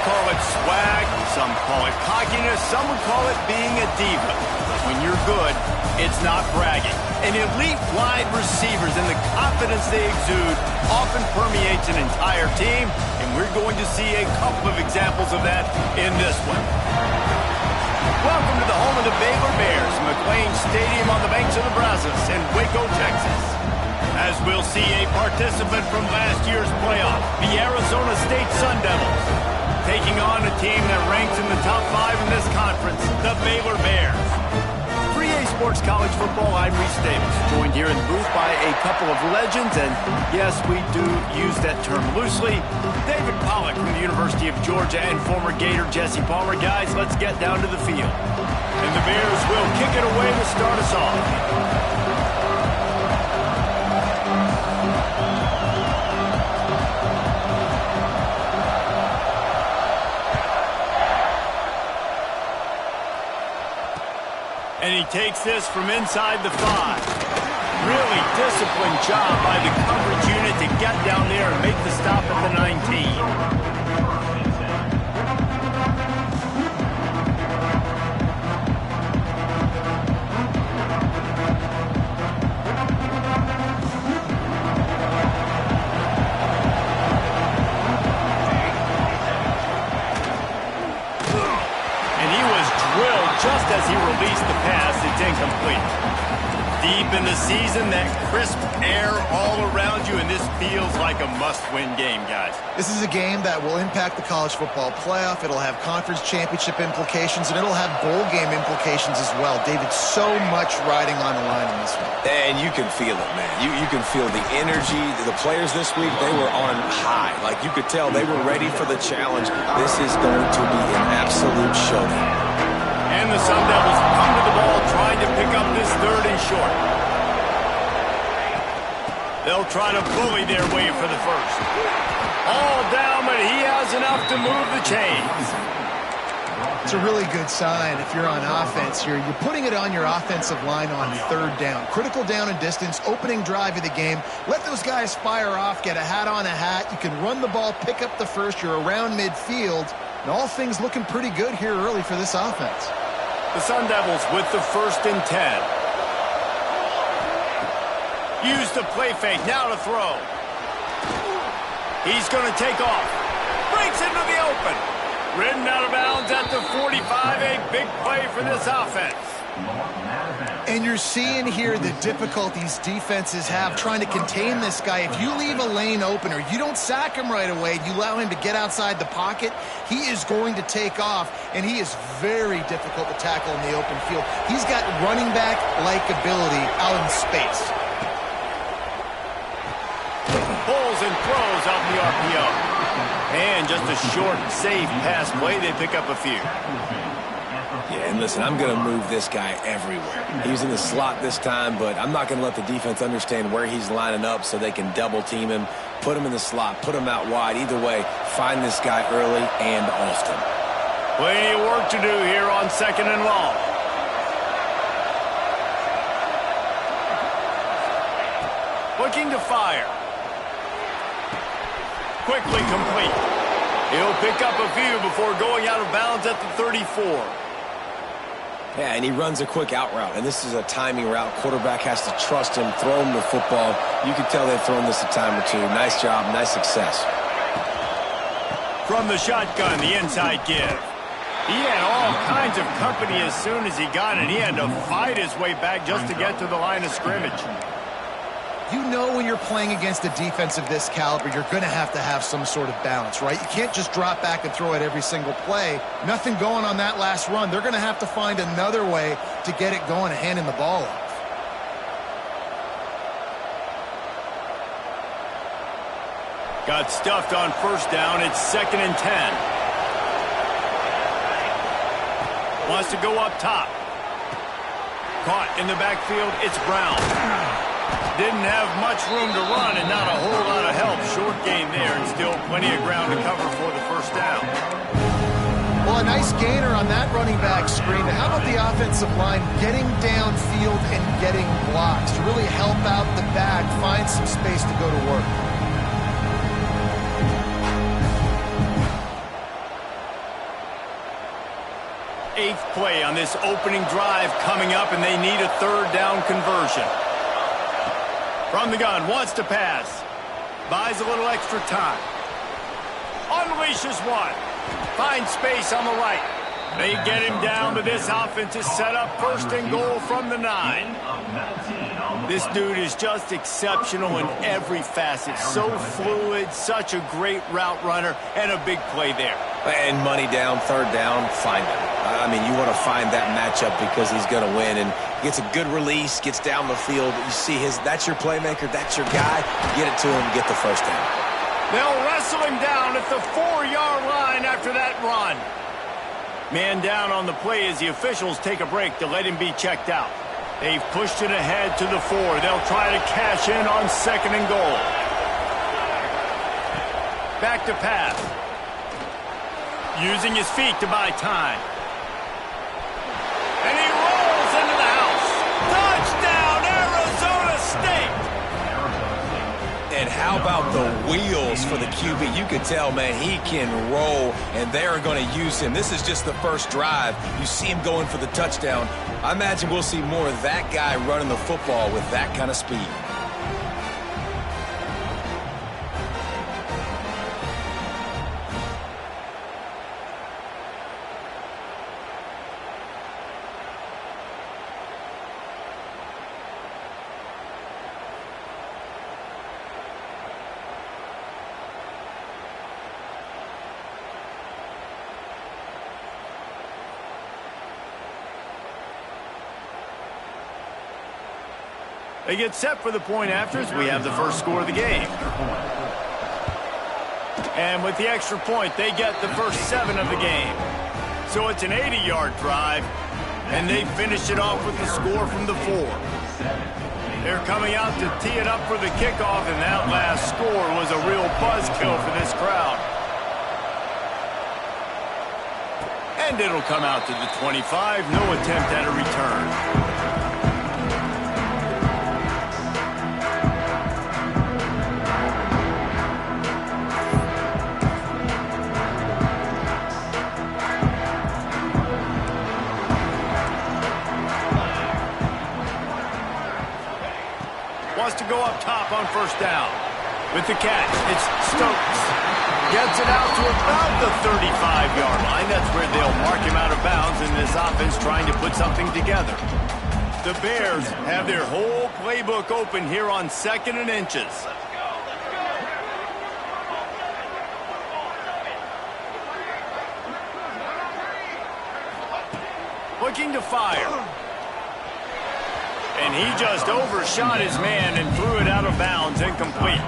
call it swag, some call it cockiness, some would call it being a diva. But when you're good, it's not bragging. And elite wide receivers and the confidence they exude often permeates an entire team, and we're going to see a couple of examples of that in this one. Welcome to the home of the Baylor Bears, McLean Stadium on the banks of the Brazos in Waco, Texas. As we'll see a participant from last year's playoff, the Arizona State Sun Devils, taking on a team that ranks in the top 5 in this conference, the Baylor Bears. 3A Sports College Football, I'm Reese Davis, joined here in the booth by a couple of legends, and yes, we do use that term loosely. David Pollack from the University of Georgia and former Gator Jesse Palmer. Guys, let's get down to the field. And the Bears will kick it away to start us off. And he takes this from inside the 5. Really disciplined job by the coverage unit to get down there and make the stop at the 19. Just as he released the pass, it's incomplete. Deep in the season, that crisp air all around you, and this feels like a must-win game, guys. This is a game that will impact the college football playoff. It'll have conference championship implications, and it'll have bowl game implications as well. David, so much riding on the line in this one. And you can feel it, man. You can feel the energy. The players this week, they were on high. Like, you could tell they were ready for the challenge. This is going to be an absolute showdown. And the Sun Devils come to the ball trying to pick up this 3rd and short. They'll try to bully their way for the 1st. All down, but he has enough to move the chains. It's a really good sign if you're on offense. You're putting it on your offensive line on 3rd down. Critical down and distance, opening drive of the game. Let those guys fire off, get a hat on a hat. You can run the ball, pick up the 1st. You're around midfield. And all things looking pretty good here early for this offense. The Sun Devils with the 1st and 10. Use the play fake, now to throw. He's going to take off. Breaks into the open. Ridden out of bounds at the 45, a big play for this offense. And you're seeing here the difficulties defenses have trying to contain this guy. If you leave a lane open or you don't sack him right away, you allow him to get outside the pocket, he is going to take off, and he is very difficult to tackle in the open field. He's got running back-like ability out in space. Pulls and throws out the RPO. And just a short, safe pass play. They pick up a few. Yeah, and listen, I'm going to move this guy everywhere. He's in the slot this time, but I'm not going to let the defense understand where he's lining up so they can double-team him, put him in the slot, put him out wide. Either way, find this guy early and often. Plenty of work to do here on 2nd and long. Looking to fire. Quickly complete. He'll pick up a few before going out of bounds at the 34. Yeah, and he runs a quick out route, and this is a timing route. Quarterback has to trust him, throw him the football. You can tell they've thrown this a time or two. Nice job, nice success. From the shotgun, the inside give. He had all kinds of company as soon as he got it. He had to fight his way back just to get to the line of scrimmage. You know when you're playing against a defense of this caliber, you're going to have some sort of balance, right? You can't just drop back and throw it every single play. Nothing going on that last run. They're going to have to find another way to get it going and handing the ball off. Got stuffed on 1st down. It's 2nd and 10. Wants to go up top. Caught in the backfield. It's Brown. Didn't have much room to run and not a whole lot of help. Short gain there and still plenty of ground to cover for the 1st down. Well, a nice gainer on that running back screen. How about the offensive line getting downfield and getting blocks to really help out the back, find some space to go to work? play on this opening drive coming up, and they need a third down conversion. From the gun, wants to pass. Buys a little extra time. Unleashes one. Finds space on the right. They get him down, but this offense is set up first and goal from the 9. This dude is just exceptional in every facet. So fluid, such a great route runner, and a big play there. And money down, third down, find him. I mean, you want to find that matchup because he's going to win. And gets a good release, gets down the field. You see that's your playmaker, that's your guy. Get it to him, get the first down. They'll wrestle him down at the 4-yard line after that run. Man down on the play as the officials take a break to let him be checked out. They've pushed it ahead to the 4. They'll try to cash in on second and goal. Back to pass. Using his feet to buy time. And he rolls into the house. Touchdown, Arizona State! And how about the wheels for the QB? You could tell, man, he can roll, and they're going to use him. This is just the first drive. You see him going for the touchdown. I imagine we'll see more of that guy running the football with that kind of speed. They get set for the point afters. We have the first score of the game. And with the extra point, they get the first 7 of the game. So it's an 80-yard drive, and they finish it off with the score from the 4. They're coming out to tee it up for the kickoff, and that last score was a real buzzkill for this crowd. And it'll come out to the 25. No attempt at a return. Wants to go up top on first down. With the catch, it's Stokes. Gets it out to about the 35-yard line. That's where they'll mark him out of bounds in this offense trying to put something together. The Bears have their whole playbook open here on 2nd and inches. Looking to fire. And he just overshot his man and threw it out of bounds, incomplete.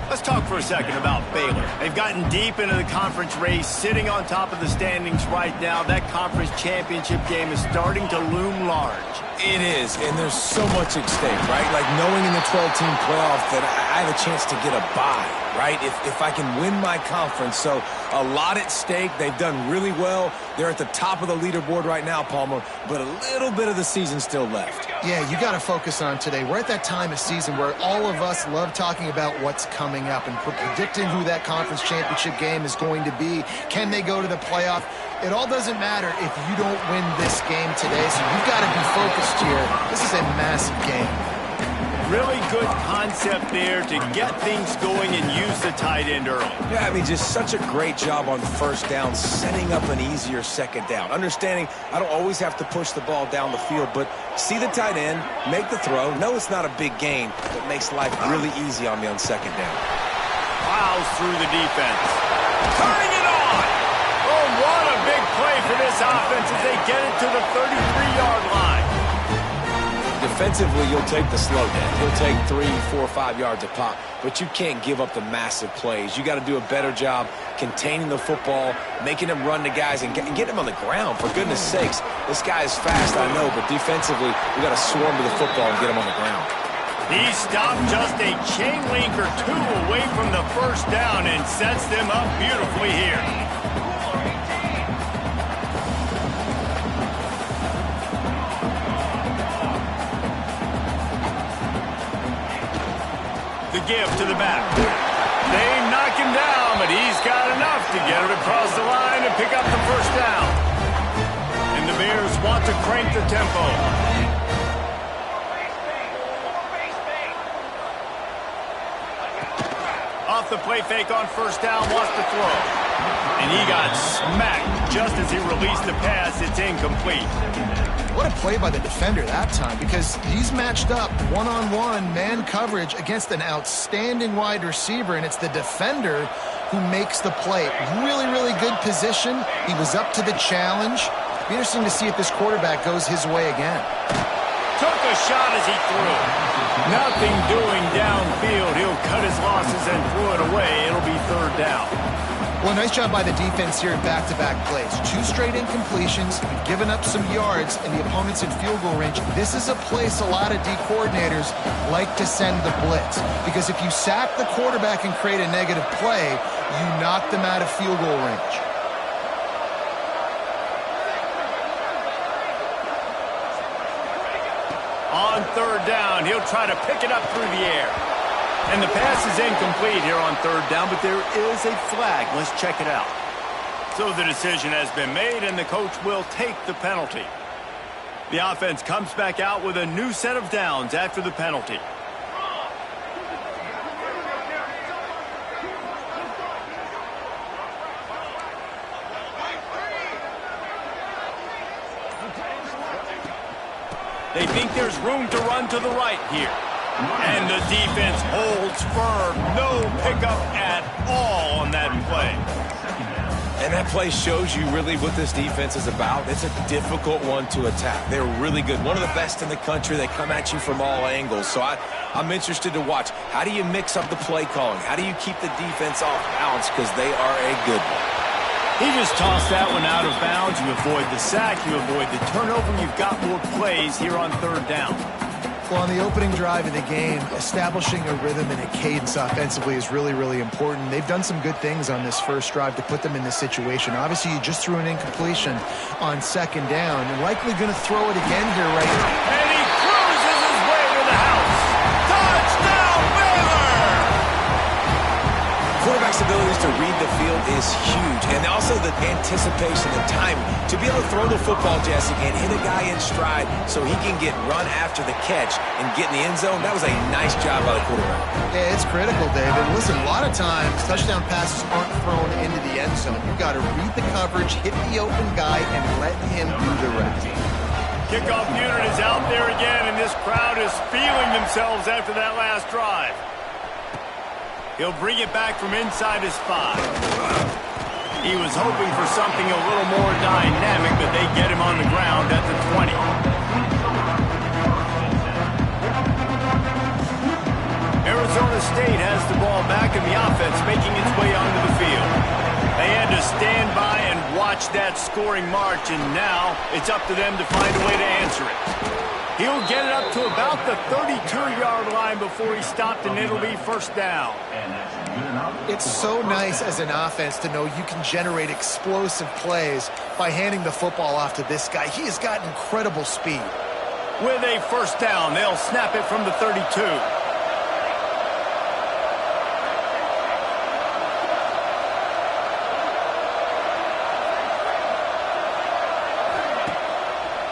Let's talk for a second about Baylor. They've gotten deep into the conference race, sitting on top of the standings right now. That conference championship game is starting to loom large. It is, and there's so much at stake, right? Like knowing in the 12-team playoff that I have a chance to get a bye, right? If I can win my conference. So a lot at stake. They've done really well. They're at the top of the leaderboard right now, Palmer, but a little bit of the season still left. Yeah, you got to focus on today. We're at that time of season where all of us love talking about what's coming up and predicting who that conference championship game is going to be. Can they go to the playoff? It all doesn't matter if you don't win this game today, so you've got to be focused here. This is a massive game. Really good concept there to get things going and use the tight end early. Yeah, I mean, just such a great job on first down, setting up an easier second down. Understanding I don't always have to push the ball down the field, but see the tight end, make the throw. No, it's not a big gain, but makes life really easy on me on second down. Plows through the defense. Turning it on! Oh, what a big play for this offense as they get it to the 33-yard line. Defensively, you'll take the slow down. He'll take 3, 4, 5 yards a pop, but you can't give up the massive plays. You got to do a better job containing the football, making him run to guys, and get him on the ground. For goodness sakes, this guy is fast, I know, but defensively, we got to swarm to the football and get him on the ground. He stopped just a chain link or 2 away from the first down and sets them up beautifully here. The give to the back. They knock him down, but he's got enough to get it across the line and pick up the first down. And And the Bears want to crank the tempo. Off the play fake on first down, wants to throw. And he got smacked just as he released the pass. It's incomplete. What a play by the defender that time, because he's matched up one-on-one man coverage against an outstanding wide receiver, and it's the defender who makes the play. Really, really good position. He was up to the challenge. Be interesting to see if this quarterback goes his way again. Took a shot as he threw. Nothing doing downfield. He'll cut his losses and throw it away. It'll be third down. Well, nice job by the defense here in back-to-back plays. 2 straight incompletions. You've given up some yards, and the opponent's in field goal range. This is a place a lot of D coordinators like to send the blitz, because if you sack the quarterback and create a negative play, you knock them out of field goal range. On third down, he'll try to pick it up through the air. And the pass is incomplete here on third down, but there is a flag. Let's check it out. So the decision has been made, and the coach will take the penalty. The offense comes back out with a new set of downs after the penalty. They think there's room to run to the right here. And the defense holds firm. No pickup at all on that play. And that play shows you really what this defense is about. It's a difficult one to attack. They're really good. One of the best in the country. They come at you from all angles. So I'm interested to watch. How do you mix up the play calling? How do you keep the defense off balance? Because they are a good one. He just tossed that one out of bounds. You avoid the sack. You avoid the turnover. You've got more plays here on third down. Well, on the opening drive of the game, establishing a rhythm and a cadence offensively is really, really important. They've done some good things on this first drive to put them in this situation. Obviously, you just threw an incompletion on second down. You're likely going to throw it again here right now. And he cruises his way to the house. Touchdown, Baylor! Quarterback's abilities to read the field is huge. And also the anticipation, the time to be able to throw the football, Jesse, and hit a guy in stride so he can get run after the catch and get in the end zone. That was a nice job by the quarterback. Yeah, it's critical, David. Listen, a lot of times touchdown passes aren't thrown into the end zone. You've got to read the coverage, hit the open guy, and let him do the rest. Kickoff unit is out there again, and this crowd is feeling themselves after that last drive. He'll bring it back from inside his 5. He was hoping for something a little more dynamic, but they get him on the ground at the 20. Arizona State has the ball back, and the offense making its way onto the field. They had to stand by and watch that scoring march, and now it's up to them to find a way to answer it. He'll get it up to about the 32-yard line before he stopped, and it'll be first down. It's so nice as an offense to know you can generate explosive plays by handing the football off to this guy. He has got incredible speed. With a first down, they'll snap it from the 32.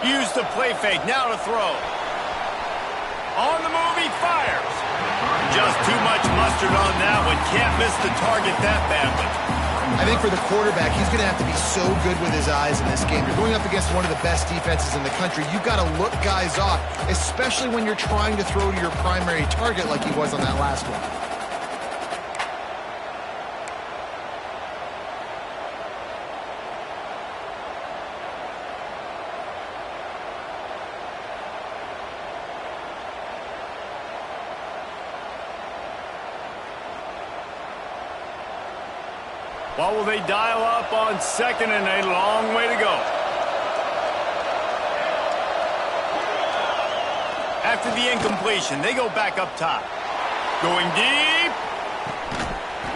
Use the play fake, now to throw. On the move, he fires. Just too much mustard on that one. Can't miss the target that badly. I think for the quarterback, he's going to have to be so good with his eyes in this game. You're going up against one of the best defenses in the country. You've got to look guys off, especially when you're trying to throw to your primary target like he was on that last one. What will they dial up on second, and a long way to go? After the incompletion, they go back up top. Going deep.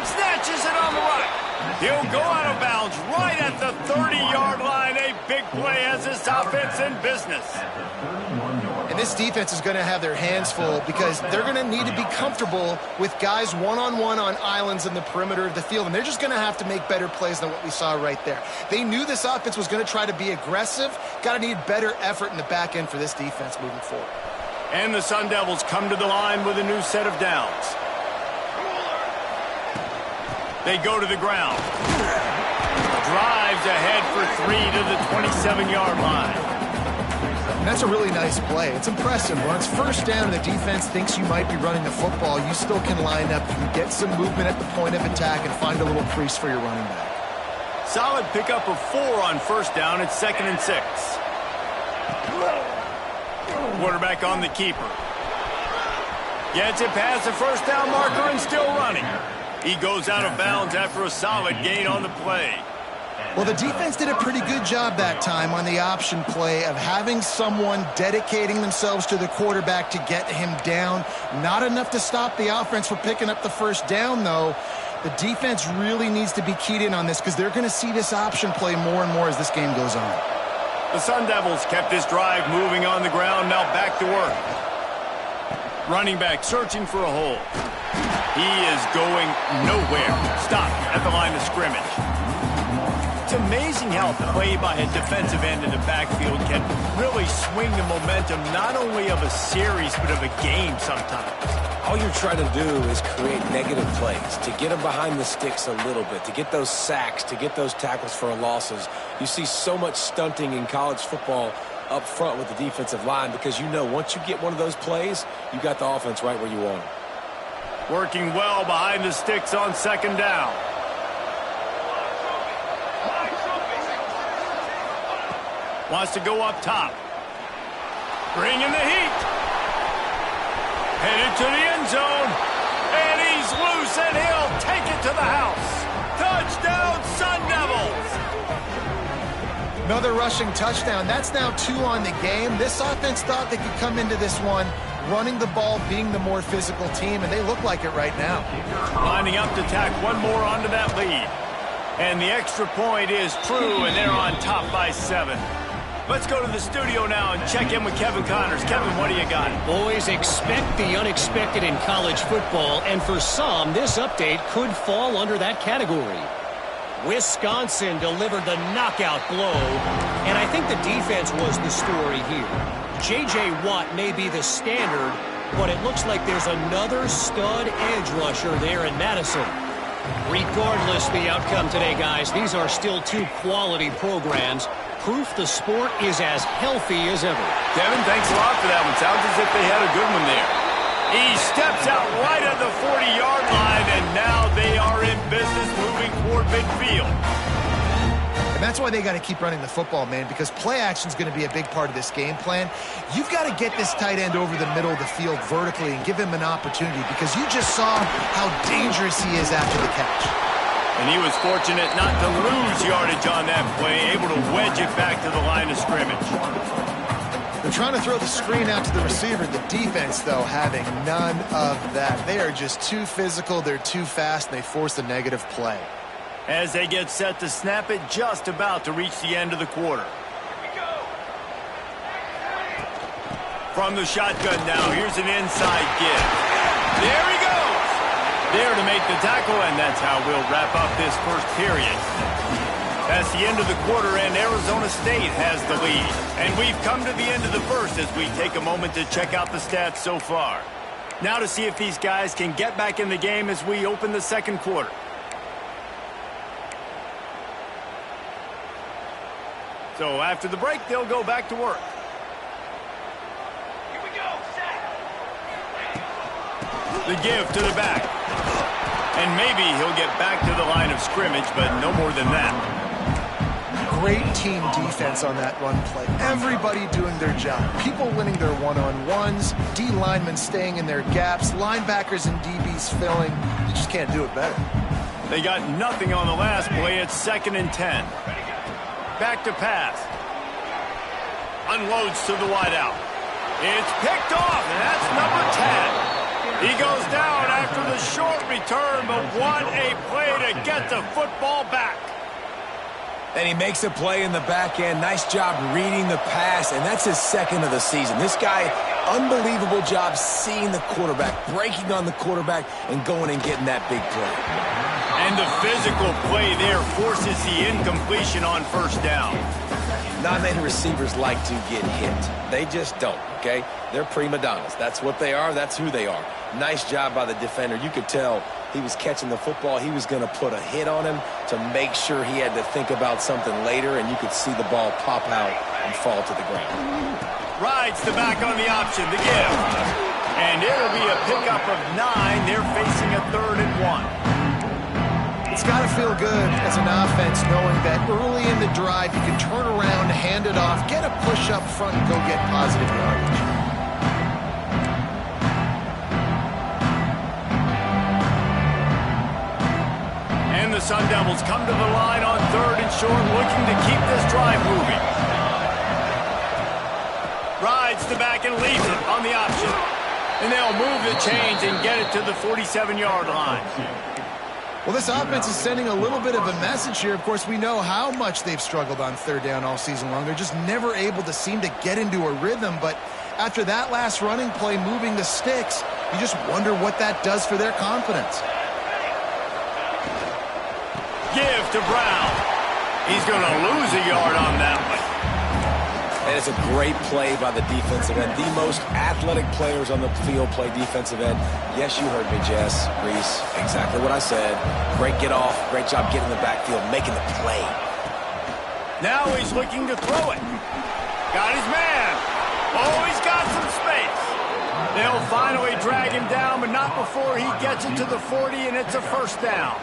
Snatches it on the right. He'll go out of bounds right at the 30-yard line. A big play as this offense in business. And this defense is going to have their hands full because they're going to need to be comfortable with guys one-on-one on islands in the perimeter of the field. And they're just going to have to make better plays than what we saw right there. They knew this offense was going to try to be aggressive. Got to need better effort in the back end for this defense moving forward. And the Sun Devils come to the line with a new set of downs. They go to the ground. Drives ahead for 3 to the 27-yard line. And that's a really nice play. It's impressive. When it's first down and the defense thinks you might be running the football, you still can line up. You can get some movement at the point of attack and find a little crease for your running back. Solid pickup of 4 on first down. It's 2nd and 6. Quarterback on the keeper. Gets it past the first down marker and still running. He goes out of bounds after a solid gain on the play. Well, the defense did a pretty good job that time on the option play of having someone dedicating themselves to the quarterback to get him down. Not enough to stop the offense from picking up the first down, though. The defense really needs to be keyed in on this because they're going to see this option play more and more as this game goes on. The Sun Devils kept this drive moving on the ground, now back to work. Running back searching for a hole. He is going nowhere. Stopped at the line of scrimmage. It's amazing how a play by a defensive end in the backfield can really swing the momentum not only of a series but of a game sometimes. All you're trying to do is create negative plays, to get them behind the sticks a little bit, to get those sacks, to get those tackles for losses. You see so much stunting in college football up front with the defensive line because you know once you get one of those plays, you got the offense right where you want it. Working well behind the sticks on 2nd down. Wants to go up top. Bringing the heat. Headed to the end zone. And he's loose and he'll take it to the house. Touchdown, Sun Devils. Another rushing touchdown. That's now 2 on the game. This offense thought they could come into this one running the ball, being the more physical team, and they look like it right now. Lining up to tack one more onto that lead. And the extra point is true, and they're on top by 7. Let's go to the studio now and check in with Kevin Connors. Kevin, what do you got? Boys, expect the unexpected in college football, and for some, this update could fall under that category. Wisconsin delivered the knockout blow, and I think the defense was the story here. J.J. Watt may be the standard, but it looks like there's another stud edge rusher there in Madison. Regardless the outcome today, guys, these are still 2 quality programs. Proof the sport is as healthy as ever. Kevin, thanks a lot for that one. Sounds as if they had a good one there. He steps out right at the 40-yard line, and now they are in business moving toward midfield. And that's why they got to keep running the football, man, because play action is going to be a big part of this game plan. You've got to get this tight end over the middle of the field vertically and give him an opportunity because you just saw how dangerous he is after the catch. And he was fortunate not to lose yardage on that play, able to wedge it back to the line of scrimmage. They're trying to throw the screen out to the receiver. The defense, though, having none of that. They are just too physical, they're too fast, and they force a negative play. As they get set to snap it, just about to reach the end of the quarter. From the shotgun now, here's an inside give. There he goes! There to make the tackle, and that's how we'll wrap up this first period. That's the end of the quarter, and Arizona State has the lead. And we've come to the end of the first as we take a moment to check out the stats so far. Now to see if these guys can get back in the game as we open the second quarter. So after the break, they'll go back to work. Here we go, set. The give to the back. And maybe he'll get back to the line of scrimmage, but no more than that. Great team defense on that run play. Everybody doing their job. People winning their one-on-ones, D linemen staying in their gaps, linebackers and DBs filling. You just can't do it better. They got nothing on the last play. It's 2nd and 10. Back to pass. Unloads to the wideout. It's picked off, and that's number 10. He goes down after the short return. return, but what a play to get the football back. And he makes a play in the back end. Nice job reading the pass, and that's his second of the season. This guy, unbelievable job seeing the quarterback, breaking on the quarterback, and going and getting that big play. And the physical play there forces the incompletion on first down. Not many receivers like to get hit. They just don't, okay? They're prima donnas. That's what they are. That's who they are. Nice job by the defender. You could tell he was catching the football. He was going to put a hit on him to make sure he had to think about something later, and you could see the ball pop out and fall to the ground. Rides the back on the option, the give. And it'll be a pickup of 9. They're facing a 3rd and 1. It's got to feel good as an offense knowing that early in the drive you can turn around, hand it off, get a push up front, and go get positive yardage. And the Sun Devils come to the line on 3rd and short, looking to keep this drive moving. Rides the back and leaves it on the option. And they'll move the chains and get it to the 47-yard line. Well, this offense is sending a little bit of a message here. Of course, we know how much they've struggled on 3rd down all season long. They're just never able to seem to get into a rhythm. But after that last running play moving the sticks, you just wonder what that does for their confidence. Give to Brown. He's going to lose a yard on that one. And it's a great play by the defensive end. The most athletic players on the field play defensive end. Yes, you heard me, Jess, Reese. Exactly what I said. Great get off. Great job getting in the backfield, making the play. Now he's looking to throw it. Got his man. Oh, he's got some space. They'll finally drag him down, but not before he gets it to the 40, and it's a 1st down.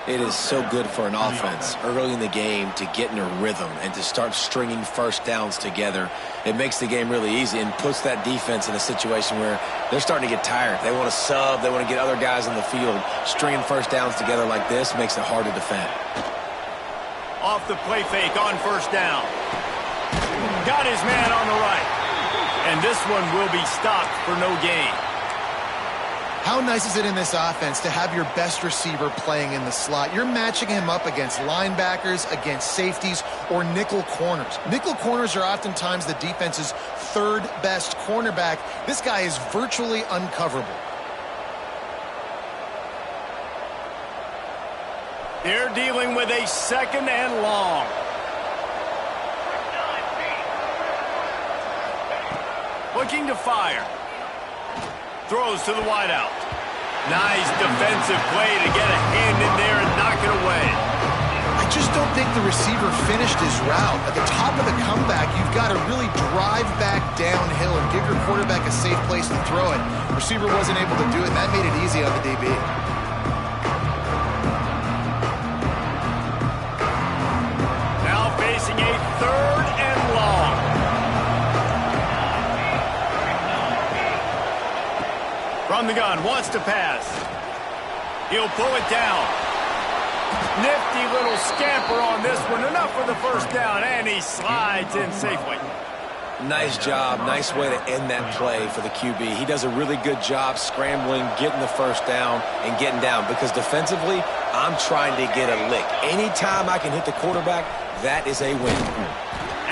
It is so good for an offense early in the game to get in a rhythm and to start stringing 1st downs together. It makes the game really easy and puts that defense in a situation where they're starting to get tired. They want to sub. They want to get other guys on the field. Stringing 1st downs together like this makes it hard to defend. Off the play fake on 1st down. Got his man on the right. And this one will be stopped for no gain. How nice is it in this offense to have your best receiver playing in the slot? You're matching him up against linebackers, against safeties, or nickel corners. Nickel corners are oftentimes the defense's 3rd best cornerback. This guy is virtually uncoverable. They're dealing with a 2nd and long. Looking to fire. Throws to the wideout. Nice defensive play to get a hand in there and knock it away. I just don't think the receiver finished his route. At the top of the comeback, you've got to really drive back downhill and give your quarterback a safe place to throw it. The receiver wasn't able to do it, and that made it easy on the DB. Now facing a 3rd and long. From the gun, wants to pass. He'll pull it down. Nifty little scamper on this one. Enough for the 1st down, and he slides in safely. Nice job. Nice way to end that play for the QB. He does a really good job scrambling, getting the 1st down, and getting down. Because defensively, I'm trying to get a lick. Anytime I can hit the quarterback, that is a win.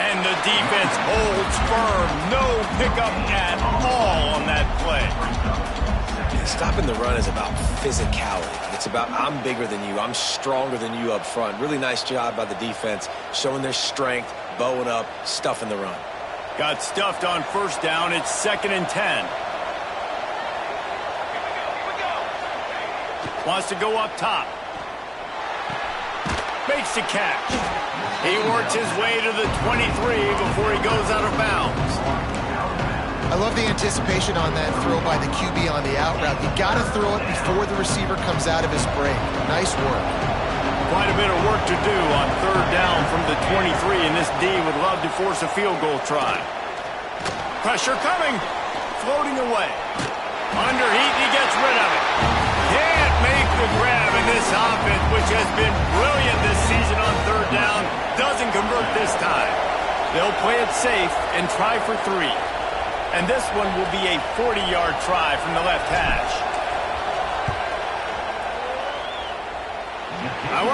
And the defense holds firm. No pickup at all on that play. Stopping the run is about physicality. It's about I'm bigger than you. I'm stronger than you up front. Really nice job by the defense, showing their strength, bowing up, stuffing the run. Got stuffed on 1st down. It's 2nd and 10. Wants to go up top. Makes the catch. He works his way to the 23 before he goes out of bounds. I love the anticipation on that throw by the QB on the out route. You got to throw it before the receiver comes out of his break. Nice work. Quite a bit of work to do on 3rd down from the 23, and this D would love to force a field goal try. Pressure coming. Floating away. Under heat, he gets rid of it. Can't make the grab in this offense, which has been brilliant this season on 3rd down. Doesn't convert this time. They'll play it safe and try for 3. And this one will be a 40-yard try from the left hash.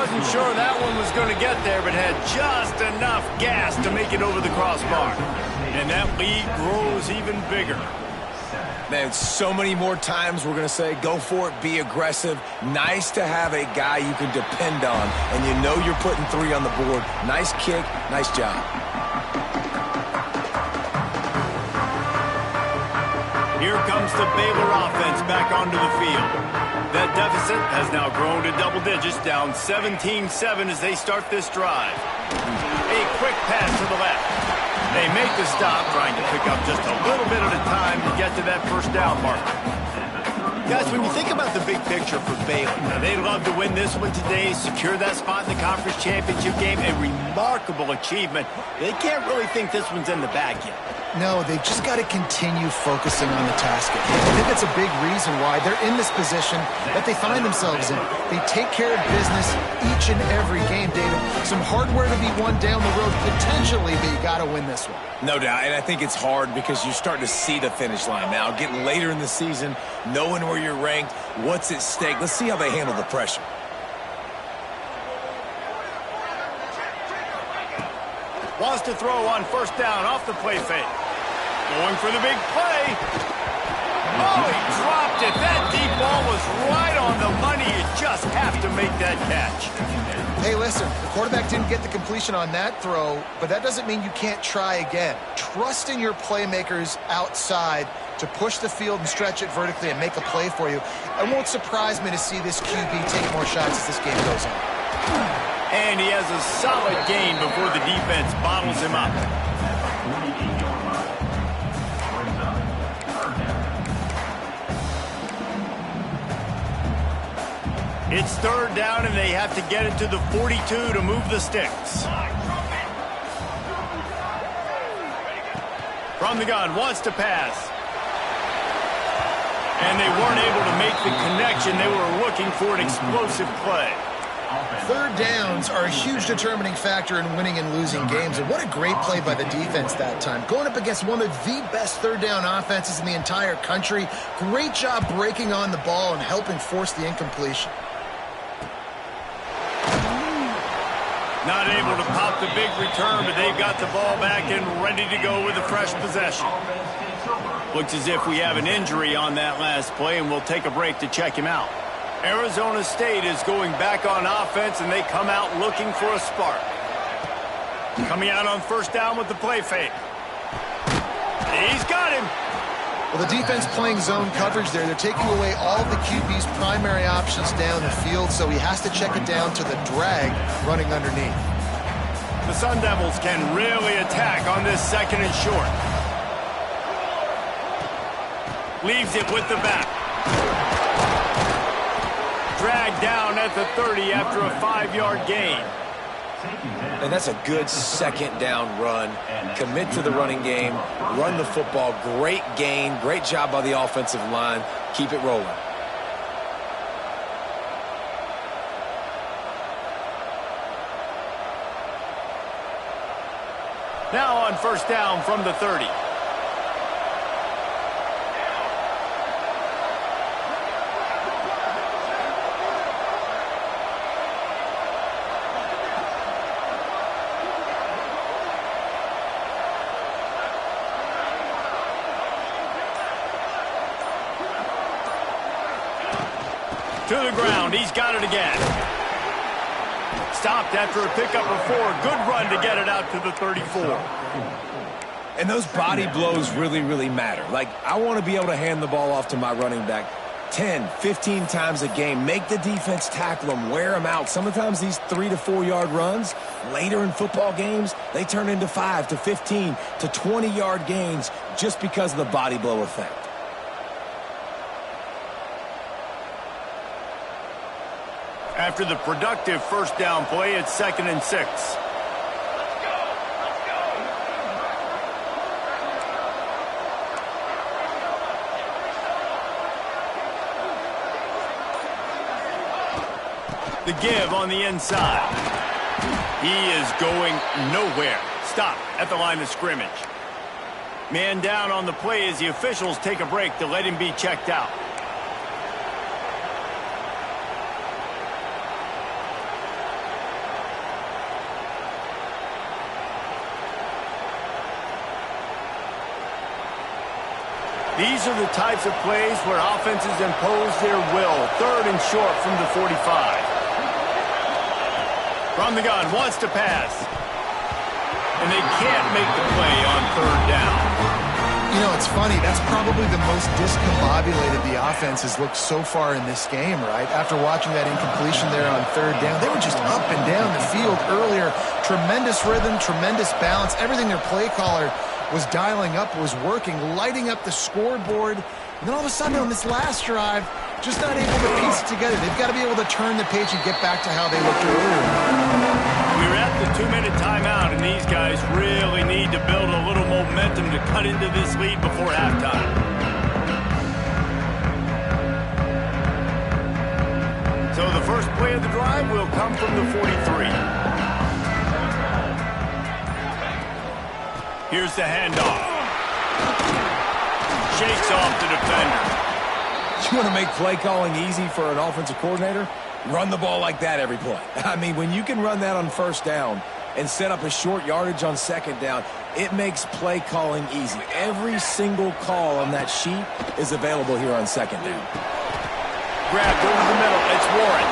wasn't sure that one was going to get there, but had just enough gas to make it over the crossbar. And that lead grows even bigger. Man, so many more times we're going to say, go for it, be aggressive. Nice to have a guy you can depend on, and you know you're putting 3 on the board. Nice kick, nice job. Here comes the Baylor offense back onto the field. That deficit has now grown to double digits, down 17-7 as they start this drive. A quick pass to the left. They make the stop, trying to pick up just a little bit at a time to get to that first down marker. Guys, when you think about the big picture for Baylor, they'd love to win this one today, secure that spot in the conference championship game, a remarkable achievement. They can't really think this one's in the bag yet. No, they've just got to continue focusing on the task at hand. I think that's a big reason why they're in this position that they find themselves in. They take care of business each and every game, David. Some hardware to be won down the road potentially, but you got to win this one. No doubt, and I think it's hard because you're starting to see the finish line now. Getting later in the season, knowing where you're ranked, what's at stake. Let's see how they handle the pressure. Wants to throw on first down off the play fake. Going for the big play. Oh, he dropped it. That deep ball was right on the money. You just have to make that catch. Hey, listen, the quarterback didn't get the completion on that throw, but that doesn't mean you can't try again. Trust in your playmakers outside to push the field and stretch it vertically and make a play for you. It won't surprise me to see this QB take more shots as this game goes on. And he has a solid gain before the defense bottles him up. It's third down, and they have to get it to the 42 to move the sticks. From the gun, wants to pass. And they weren't able to make the connection. They were looking for an explosive play. Third downs are a huge determining factor in winning and losing games, and what a great play by the defense that time. Going up against one of the best third down offenses in the entire country. Great job breaking on the ball and helping force the incompletion. Not able to pop the big return, but they've got the ball back and ready to go with a fresh possession. Looks as if we have an injury on that last play, and we'll take a break to check him out. Arizona State is going back on offense, and they come out looking for a spark. Coming out on first down with the play fake. He's got him. Well, the defense playing zone coverage there. They're taking away all the QB's primary options down the field, so he has to check it down to the drag running underneath. The Sun Devils can really attack on this second and short. Leaves it with the back. Dragged down at the 30 after a 5-yard gain. And that's a good second down run. Commit to the running game, run the football. Great gain, great job by the offensive line. Keep it rolling. Now on first down from the 30. To the ground, he's got it again. Stopped after a pickup of 4. Good run to get it out to the 34. And those body blows really, really matter. Like, I want to be able to hand the ball off to my running back 10, 15 times a game. Make the defense tackle them, wear them out. Sometimes these 3 to 4 yard runs, later in football games, they turn into 5 to 15 to 20 yard gains just because of the body blow effect. After the productive first down play, it's 2nd and 6. The give on the inside. He is going nowhere. Stop at the line of scrimmage. Man down on the play as the officials take a break to let him be checked out. These are the types of plays where offenses impose their will. 3rd and short from the 45. From the gun, wants to pass. And they can't make the play on 3rd down. You know, it's funny. That's probably the most discombobulated the offense has looked so far in this game, right? After watching that incompletion there on 3rd down, they were just up and down the field earlier. Tremendous rhythm, tremendous balance. Everything their play caller was dialing up was working, lighting up the scoreboard. And then all of a sudden on this last drive, just not able to piece it together. They've got to be able to turn the page and get back to how they looked earlier. We're at the 2-minute timeout, and these guys really need to build a little momentum to cut into this lead before halftime. So the first play of the drive will come from the 43. Here's the handoff. Shakes off the defender. You want to make play calling easy for an offensive coordinator? Run the ball like that every play. I mean, when you can run that on 1st down and set up a short yardage on 2nd down, it makes play calling easy. Every single call on that sheet is available here on 2nd down. Grabbed over the middle. It's Warren.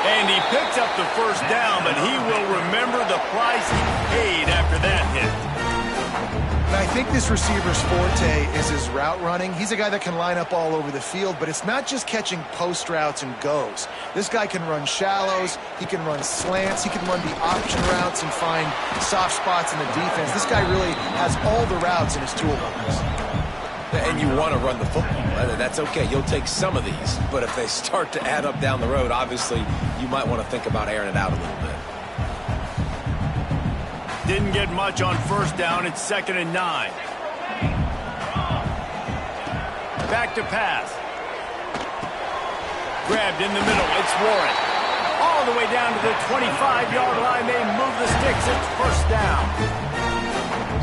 And he picks up the 1st down, but he will remember the price he paid after that hit. I think this receiver's forte is his route running. He's a guy that can line up all over the field, but it's not just catching post routes and goes. This guy can run shallows, he can run slants, he can run the option routes and find soft spots in the defense. This guy really has all the routes in his toolbox. And you want to run the football. That's okay. You'll take some of these. But if they start to add up down the road, obviously you might want to think about airing it out a little bit. Didn't get much on 1st down. It's 2nd and 9. Back to pass. Grabbed in the middle. It's Warren. All the way down to the 25-yard line. They move the sticks. It's 1st down.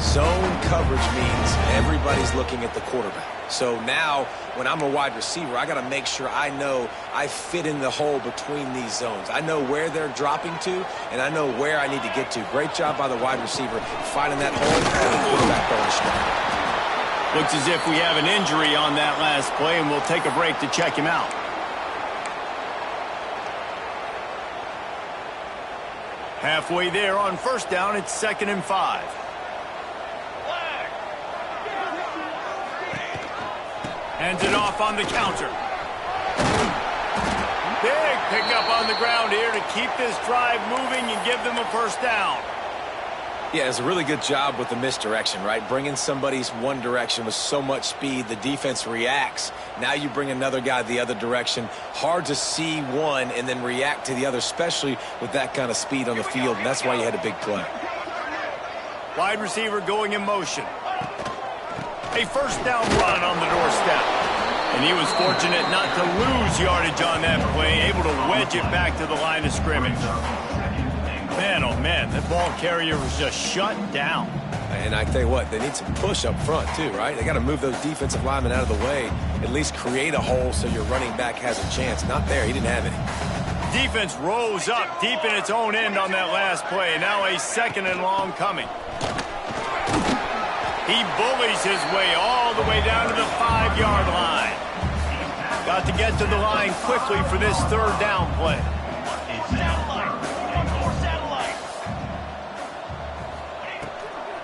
Zone coverage means everybody's looking at the quarterback. So now, when I'm a wide receiver, I got to make sure I know I fit in the hole between these zones. I know where they're dropping to, and I know where I need to get to. Great job by the wide receiver finding that hole and the quarterback going strong. Looks as if we have an injury on that last play, and we'll take a break to check him out. Halfway there on 1st down, it's 2nd and 5. Hands it off on the counter. Big pickup on the ground here to keep this drive moving and give them a 1st down. Yeah, it's a really good job with the misdirection, right? Bringing somebody's one direction with so much speed, the defense reacts. Now you bring another guy the other direction. Hard to see one and then react to the other, especially with that kind of speed on the field, and that's why you had a big play. Wide receiver going in motion. A 1st down run on the doorstep. And he was fortunate not to lose yardage on that play, able to wedge it back to the line of scrimmage. Man, oh man, that ball carrier was just shut down. And I tell you what, they need some push up front too, right? They got to move those defensive linemen out of the way, at least create a hole so your running back has a chance. Not there, he didn't have any. Defense rose up deep in its own end on that last play. Now a 2nd and long coming. He bullies his way all the way down to the 5-yard line. Got to get to the line quickly for this 3rd down play.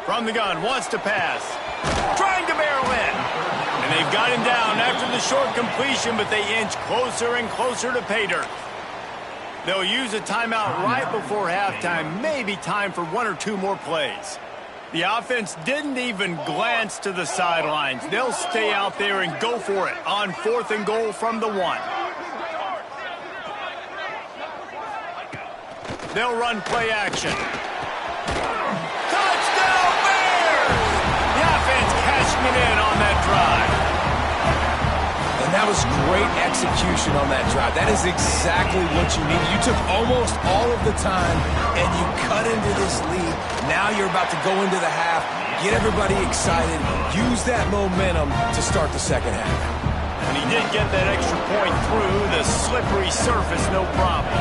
From the gun, wants to pass. Trying to barrel in. And they've got him down after the short completion, but they inch closer and closer to pay dirt. They'll use a timeout right before halftime. Maybe time for 1 or 2 more plays. The offense didn't even glance to the sidelines. They'll stay out there and go for it on 4th and goal from the 1. They'll run play action. Touchdown Bears! The offense cashing it in on that drive. And that was great execution on that drive. That is exactly what you need. You took almost all of the time, and you cut into this lead. Now you're about to go into the half, get everybody excited, use that momentum to start the 2nd half. And he did get that extra point through the slippery surface, no problem.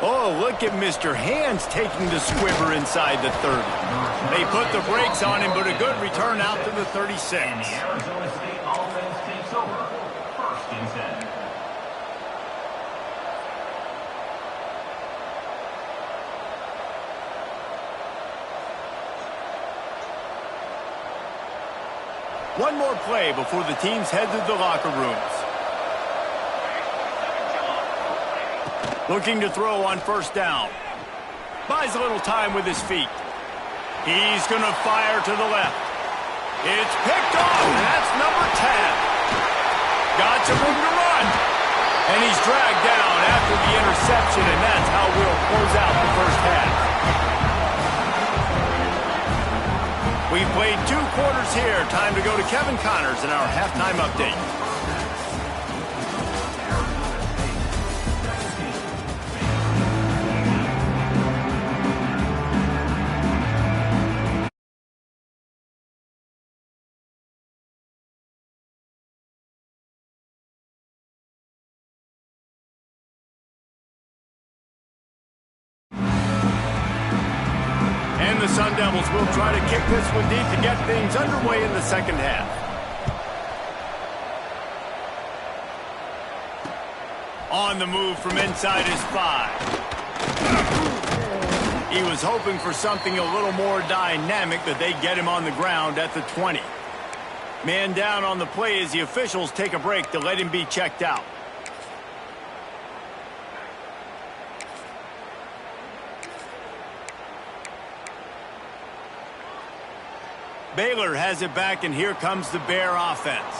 Oh, a look at Mr. Hands taking the squibber inside the 30. They put the brakes on him, but a good return out to the 36. And the Arizona State offense takes over. First and 10. One more play before the teams head to the locker rooms. Looking to throw on first down. Buys a little time with his feet. He's going to fire to the left. It's picked off, and that's number 10. Got some room to run. And he's dragged down after the interception, and that's how we'll close out the first half. We've played 2 quarters here. Time to go to Kevin Connors in our halftime update. The Sun Devils will try to kick this one deep to get things underway in the second half. On the move from inside his 5. He was hoping for something a little more dynamic, but they get him on the ground at the 20. Man down on the play as the officials take a break to let him be checked out. Baylor has it back, and here comes the Bear offense.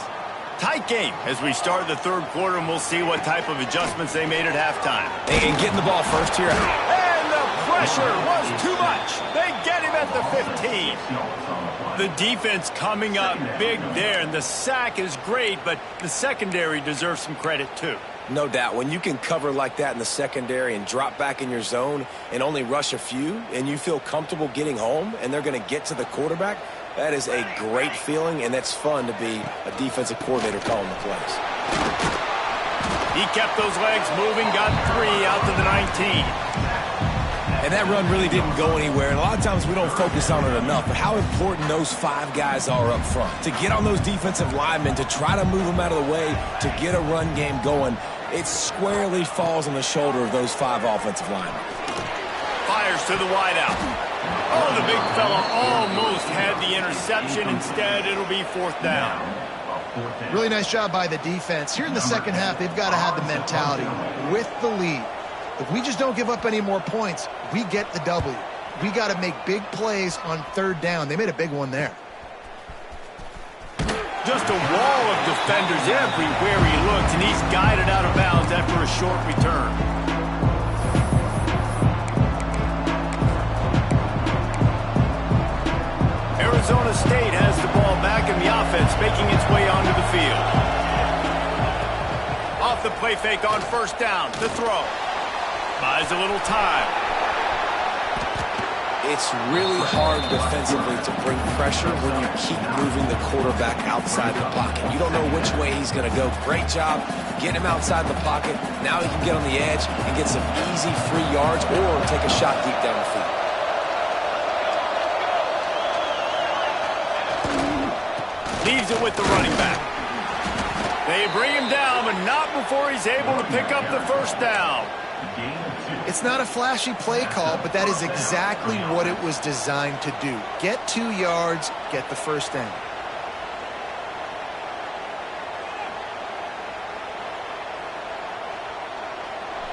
Tight game as we start the third quarter, and we'll see what type of adjustments they made at halftime. And getting the ball first here. And the pressure was too much. They get him at the 15. The defense coming up big there, and the sack is great, but the secondary deserves some credit too. No doubt. When you can cover like that in the secondary and drop back in your zone and only rush a few, and you feel comfortable getting home, and they're going to get to the quarterback, that is a great feeling, and that's fun to be a defensive coordinator calling the plays. He kept those legs moving, got 3 out to the 19. And that run really didn't go anywhere, and a lot of times we don't focus on it enough, but how important those 5 guys are up front. To get on those defensive linemen, to try to move them out of the way, to get a run game going, it squarely falls on the shoulder of those 5 offensive linemen. Fires to the wideout. Oh, the big fella almost had the interception. Instead, it'll be 4th down. Really nice job by the defense. Here in the second half, they've got to have the mentality with the lead. If we just don't give up any more points, we get the W. We got to make big plays on 3rd down. They made a big one there. Just a wall of defenders everywhere he looks, and he's guided out of bounds after a short return. Arizona State has the ball back, and the offense making its way onto the field. Off the play fake on first down to throw. Buys a little time. It's really hard defensively to bring pressure when you keep moving the quarterback outside the pocket. You don't know which way he's going to go. Great job getting him outside the pocket. Now he can get on the edge and get some easy free yards or take a shot deep down the field. Leaves it with the running back. They bring him down, but not before he's able to pick up the first down. It's not a flashy play call, but that is exactly what it was designed to do. Get 2 yards, get the first down.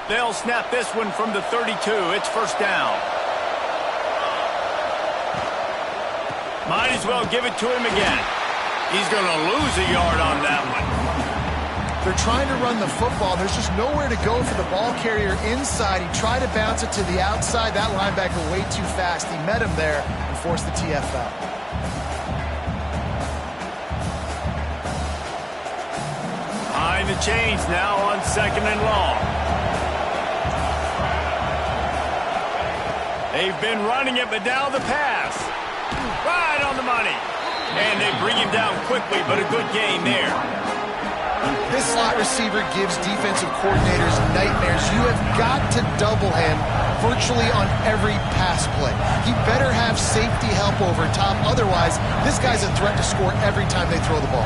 They'll snap this one from the 32. It's first down. Might as well give it to him again. He's going to lose a yard on that one. They're trying to run the football. There's just nowhere to go for the ball carrier inside. He tried to bounce it to the outside. That linebacker way too fast. He met him there and forced the TFL. Behind the chains now on 2nd and long. They've been running it, but now the pass. Right on the money. And they bring him down quickly, but a good gain there. This slot receiver gives defensive coordinators nightmares. You have got to double him virtually on every pass play. He better have safety help over top. Otherwise, this guy's a threat to score every time they throw the ball.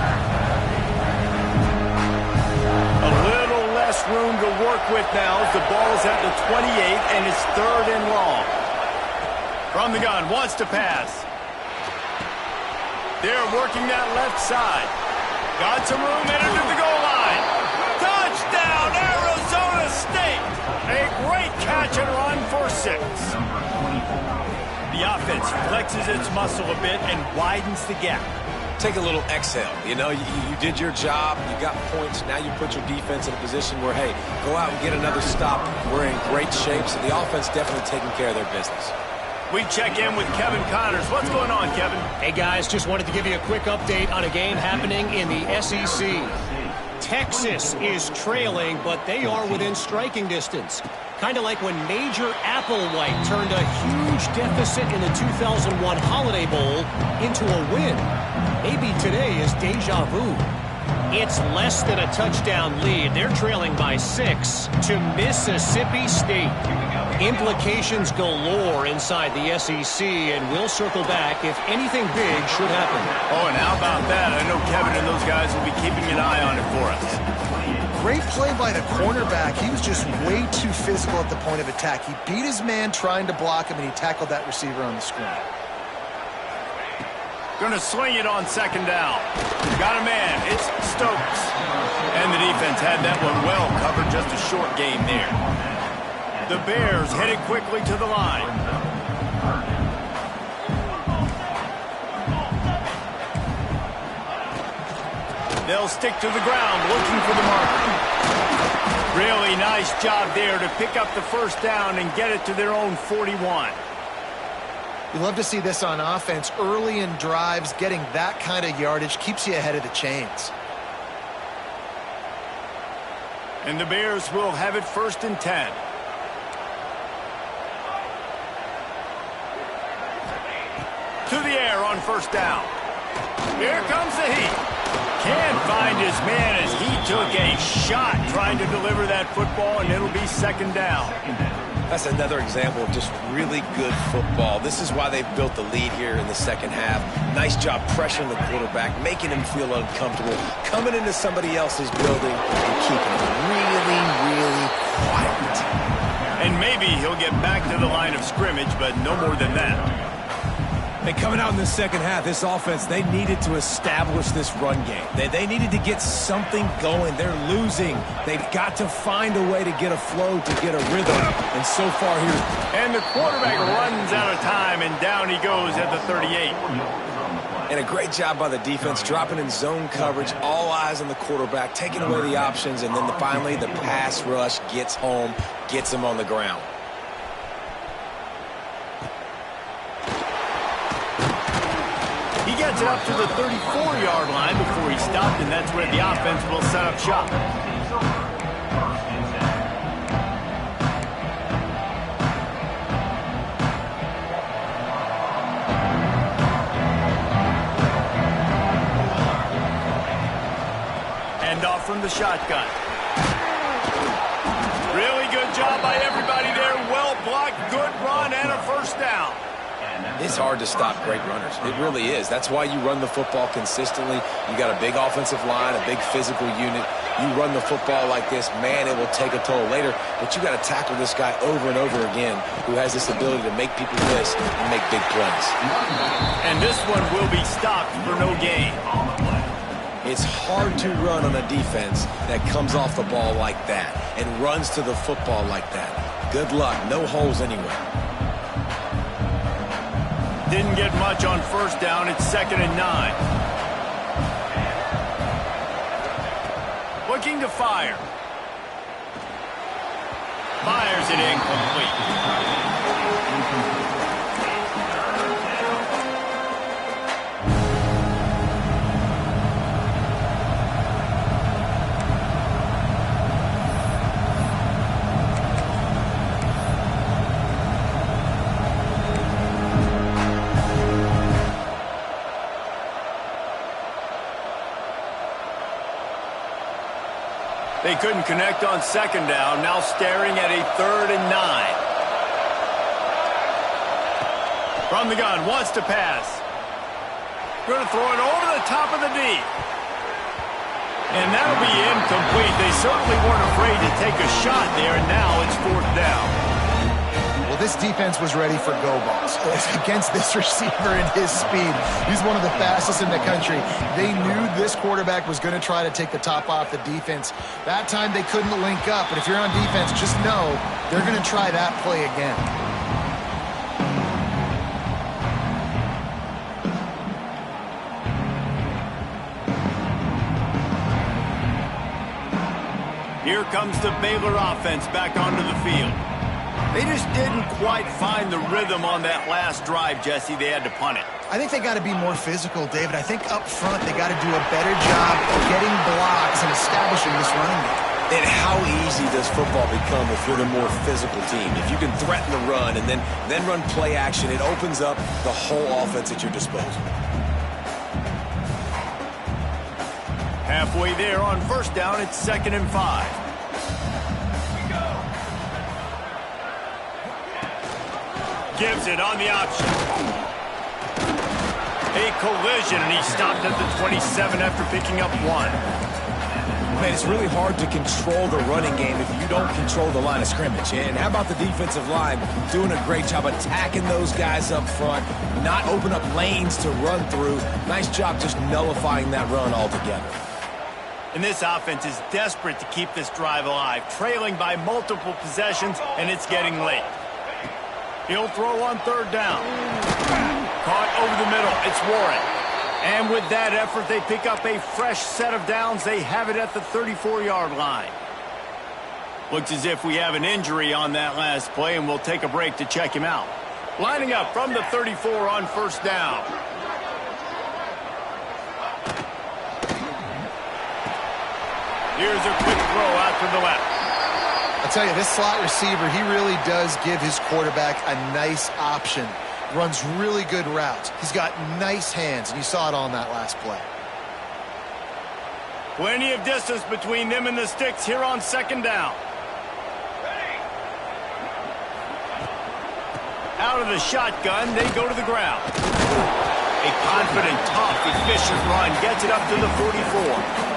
A little less room to work with now as the ball's at the 28 and it's 3rd and long. From the gun, wants to pass. They're working that left side. Got some room, headed to the goal line. Touchdown, Arizona State! A great catch and run for 6. The offense flexes its muscle a bit and widens the gap. Take a little exhale. You know, you did your job. You got points. Now you put your defense in a position where, hey, go out and get another stop. We're in great shape, so the offense definitely taking care of their business. We check in with Kevin Connors. What's going on, Kevin? Hey, guys, just wanted to give you a quick update on a game happening in the SEC. Texas is trailing, but they are within striking distance. Kind of like when Major Applewhite turned a huge deficit in the 2001 Holiday Bowl into a win. Maybe today is deja vu. It's less than a touchdown lead. They're trailing by 6 to Mississippi State. Implications galore inside the SEC, and we'll circle back if anything big should happen. Oh, and how about that? I know Kevin and those guys will be keeping an eye on it for us. Great play by the cornerback. He was just way too physical at the point of attack. He beat his man trying to block him, and he tackled that receiver on the screen. Going to swing it on 2nd down. Got a man. It's Stokes. And the defense had that one well covered. Just a short game there. The Bears headed quickly to the line. They'll stick to the ground looking for the marker. Really nice job there to pick up the 1st down and get it to their own 41. You love to see this on offense. Early in drives, getting that kind of yardage keeps you ahead of the chains. And the Bears will have it 1st and 10. To the air on 1st down. Here comes the heat. Can't find his man as he took a shot trying to deliver that football, and it'll be 2nd down. That's another example of just really good football. This is why they've built the lead here in the 2nd half. Nice job pressuring the quarterback, making him feel uncomfortable, coming into somebody else's building and keeping it really, really quiet. And maybe he'll get back to the line of scrimmage, but no more than that. And coming out in the 2nd half, this offense, they needed to establish this run game. They needed to get something going. They're losing. They've got to find a way to get a flow, to get a rhythm. And so far here. And the quarterback runs out of time, and down he goes at the 38. And a great job by the defense, dropping in zone coverage, all eyes on the quarterback, taking away the options, and then finally the pass rush gets home, gets him on the ground. He gets it up to the 34-yard line before he stopped, and that's where the offense will set up shop. Hand off from the shotgun. Really good job by everybody there. Well blocked, good run, and a 1st down. It's hard to stop great runners. It really is. That's why you run the football consistently. You got a big offensive line, a big physical unit. You run the football like this, man, it will take a toll later. But you got to tackle this guy over and over again who has this ability to make people miss and make big plays. And this one will be stopped for no gain. It's hard to run on a defense that comes off the ball like that and runs to the football like that. Good luck. No holes anywhere. Didn't get much on 1st down. It's 2nd and 9. Looking to fire. Fires it incomplete. They couldn't connect on 2nd down. Now staring at a 3rd and 9. From the gun, wants to pass. Going to throw it over the top of the D. And that'll be incomplete. They certainly weren't afraid to take a shot there, and now it's 4th down. Well, this defense was ready for go balls against this receiver and his speed. He's one of the fastest in the country. They knew this quarterback was going to try to take the top off the defense. That time they couldn't link up, but if you're on defense, just know they're going to try that play again. Here comes the Baylor offense back onto the field. They just didn't quite find the rhythm on that last drive, Jesse. They had to punt it. I think they got to be more physical, David. I think up front they got to do a better job of getting blocks and establishing this running game. And how easy does football become if you're the more physical team? If you can threaten the run and then run play action, it opens up the whole offense at your disposal. Halfway there on 1st down, it's 2nd and 5. Gives it on the option. A collision, and he stopped at the 27 after picking up 1. Man, it's really hard to control the running game if you don't control the line of scrimmage. And how about the defensive line doing a great job attacking those guys up front, not open up lanes to run through. Nice job just nullifying that run altogether. And this offense is desperate to keep this drive alive, trailing by multiple possessions, and it's getting late. He'll throw on 3rd down. Caught over the middle. It's Warren. And with that effort, they pick up a fresh set of downs. They have it at the 34-yard line. Looks as if we have an injury on that last play, and we'll take a break to check him out. Lining up from the 34 on 1st down. Here's a quick throw out to the left. I'll tell you, this slot receiver, he really does give his quarterback a nice option. Runs really good routes. He's got nice hands, and you saw it on that last play. Plenty of distance between them and the sticks here on 2nd down. Out of the shotgun, they go to the ground. A confident, tough, efficient run gets it up to the 44.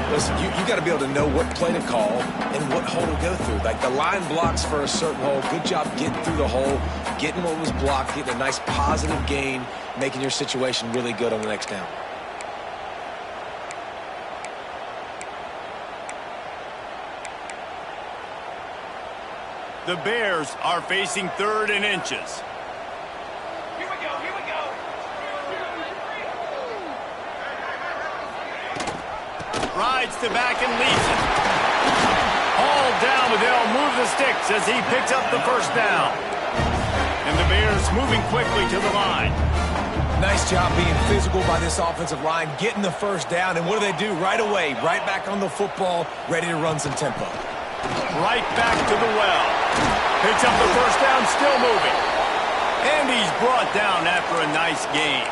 Listen, you got to be able to know what play to call and what hole to go through. Like the line blocks for a certain hole. Good job getting through the hole, getting what was blocked, getting a nice positive gain, making your situation really good on the next down. The Bears are facing 3rd and inches. Rides to back and leads it. All down, but they'll move the sticks as he picks up the 1st down. And the Bears moving quickly to the line. Nice job being physical by this offensive line, getting the 1st down. And what do they do right away? Right back on the football, ready to run some tempo. Right back to the well. Picks up the 1st down, still moving. And he's brought down after a nice gain.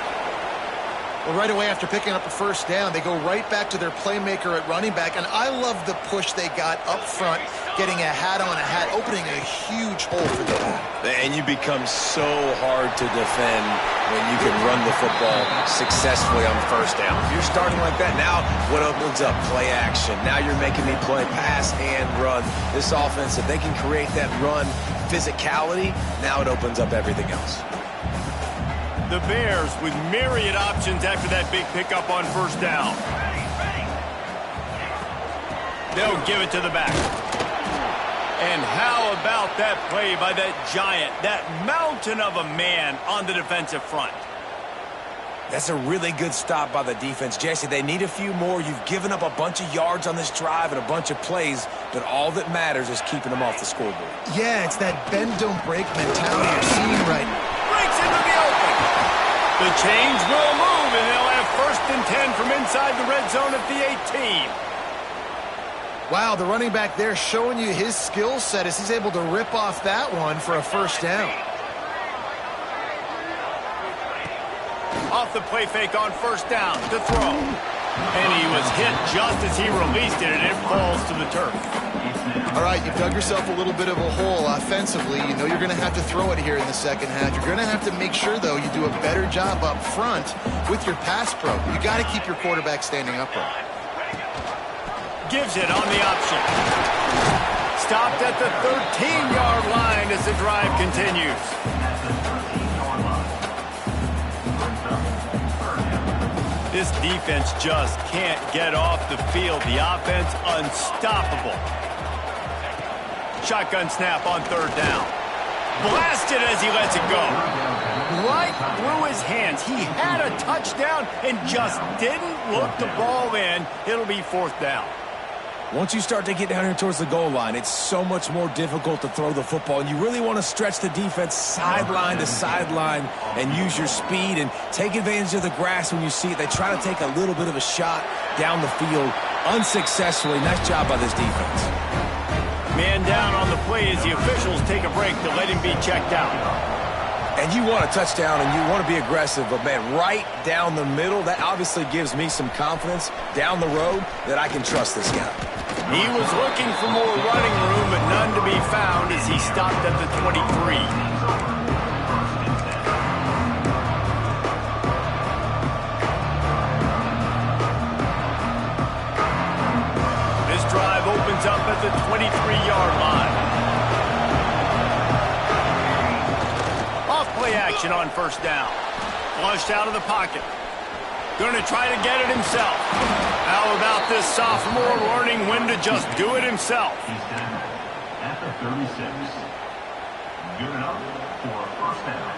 Well, right away after picking up the 1st down, they go right back to their playmaker at running back. And I love the push they got up front, getting a hat on a hat, opening a huge hole for them. And you become so hard to defend when you can run the football successfully on 1st down. If you're starting like that, now what opens up? Play action. Now you're making me play pass and run. This offense, if they can create that run physicality, now it opens up everything else. The Bears with myriad options after that big pickup on 1st down. They'll give it to the back. And how about that play by that giant, that mountain of a man on the defensive front? That's a really good stop by the defense. Jesse, they need a few more. You've given up a bunch of yards on this drive and a bunch of plays, but all that matters is keeping them off the scoreboard. Yeah, it's that bend, don't break mentality you're seeing right now. Breaks into the open. The chains will move, and they'll have 1st and 10 from inside the red zone at the 18. Wow, the running back there showing you his skill set as he's able to rip off that one for a 1st down. Off the play fake on 1st down to throw. And he was hit just as he released it, and it falls to the turf. All right, you've dug yourself a little bit of a hole offensively. You know you're going to have to throw it here in the second half. You're going to have to make sure, though, you do a better job up front with your pass pro. You got to keep your quarterback standing upright. Gives it on the option. Stopped at the 13-yard line as the drive continues. This defense just can't get off the field. The offense unstoppable. Shotgun snap on third down. Blasted as he lets it go. Right through his hands. He had a touchdown and just didn't look the ball in. It'll be fourth down. Once you start to get down here towards the goal line, it's so much more difficult to throw the football. And you really want to stretch the defense sideline to sideline and use your speed and take advantage of the grass when you see it. They try to take a little bit of a shot down the field unsuccessfully. Nice job by this defense. Man down on the play as the officials take a break to let him be checked out. And you want a touchdown and you want to be aggressive, but, man, right down the middle, that obviously gives me some confidence down the road that I can trust this guy. He was looking for more running room, but none to be found as he stopped at the 23. This drive opens up at the 23-yard line. Off-play action on first down. Flushed out of the pocket. Going to try to get it himself. How about this sophomore learning when to just do it himself? He's done at the 36. Good enough for a first down.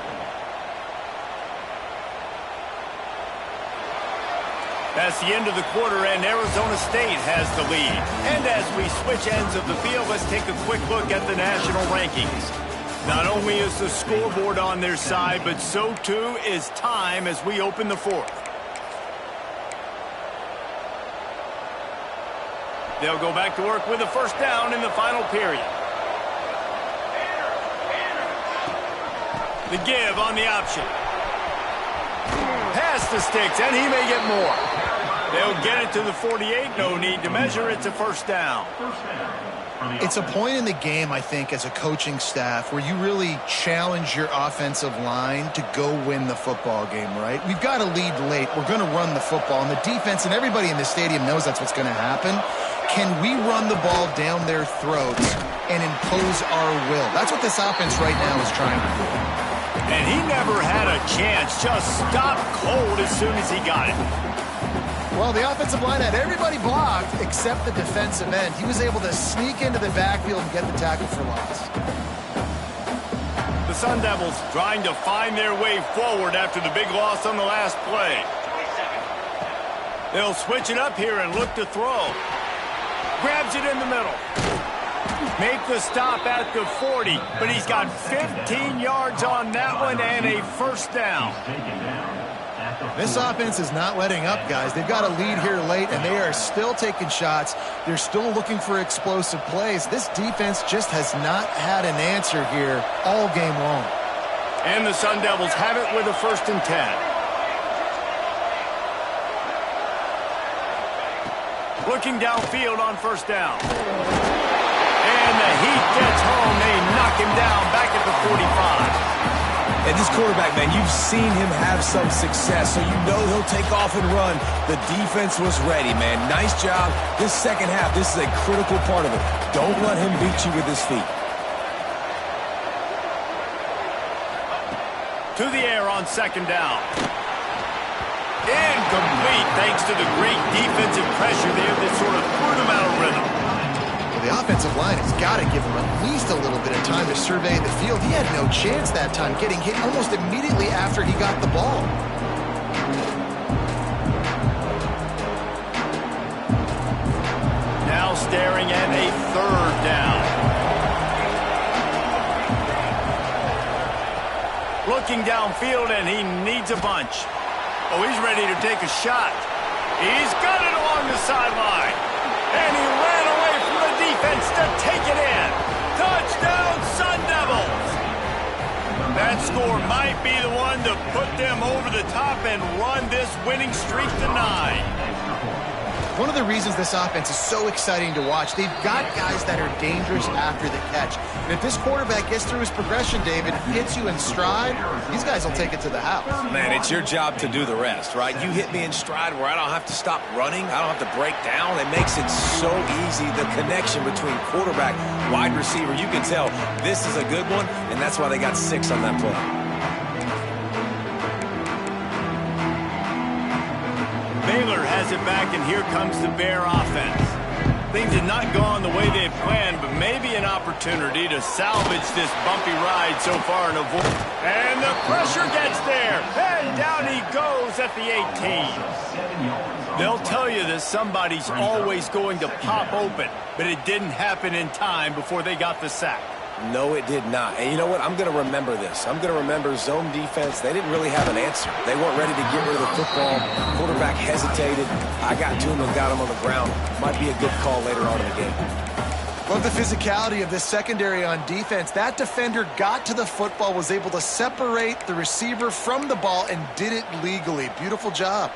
That's the end of the quarter, and Arizona State has the lead. And as we switch ends of the field, let's take a quick look at the national rankings. Not only is the scoreboard on their side, but so too is time as we open the fourth. They'll go back to work with a first down in the final period. The give on the option. Pass the sticks, and he may get more. They'll get it to the 48. No need to measure. It's a first down. It's a point in the game, I think, as a coaching staff where you really challenge your offensive line to go win the football game, right? We've got to lead late. We're going to run the football, and the defense and everybody in the stadium knows that's what's going to happen. Can we run the ball down their throats and impose our will? That's what this offense right now is trying to do. And he never had a chance. Just stopped cold as soon as he got it. Well, the offensive line had everybody blocked except the defensive end. He was able to sneak into the backfield and get the tackle for loss. The Sun Devils trying to find their way forward after the big loss on the last play. They'll switch it up here and look to throw. Grabs it in the middle. Make the stop at the 40, but he's got 15 yards on that one and a first down. This offense is not letting up, guys. They've got a lead here late, and they are still taking shots. They're still looking for explosive plays. This defense just has not had an answer here all game long. And the Sun Devils have it with a 1st and 10. Looking downfield on first down. And the heat gets home. They knock him down back at the 45. And this quarterback, man, you've seen him have some success, so you know he'll take off and run. The defense was ready, man. Nice job. This second half, this is a critical part of it. Don't let him beat you with his feet. To the air on second down. Incomplete thanks to the great defensive pressure there that sort of threw them out of rhythm. Well, the offensive line has got to give him at least a little bit of time to survey the field. He had no chance that time, getting hit almost immediately after he got the ball. Now staring at a third down. Looking downfield, and he needs a bunch. Oh, he's ready to take a shot. He's got it along the sideline. And he ran away from the defense to take it in. Touchdown, Sun Devils. That score might be the one to put them over the top and run this winning streak to 9. one of the reasons this offense is so exciting to watch. They've got guys that are dangerous after the catch. And if this quarterback gets through his progression, David, hits you in stride, these guys will take it to the house. Man, it's your job to do the rest, right? You hit me in stride where I don't have to stop running. I don't have to break down. It makes it so easy. The connection between quarterback, wide receiver, you can tell this is a good one, and that's why they got 6 on that play. Baylor has it back, and here comes the Bear offense. Things have not gone the way they've planned, but maybe an opportunity to salvage this bumpy ride so far and avoid. And the pressure gets there, and down he goes at the 18. They'll tell you that somebody's always going to pop open, but it didn't happen in time before they got the sack. No, it did not. And you know what? I'm going to remember this. I'm going to remember zone defense. They didn't really have an answer. They weren't ready to get rid of the football. Quarterback hesitated. I got to him and got him on the ground. Might be a good call later on in the game. Love the physicality of this secondary on defense. That defender got to the football, was able to separate the receiver from the ball, and did it legally. Beautiful job.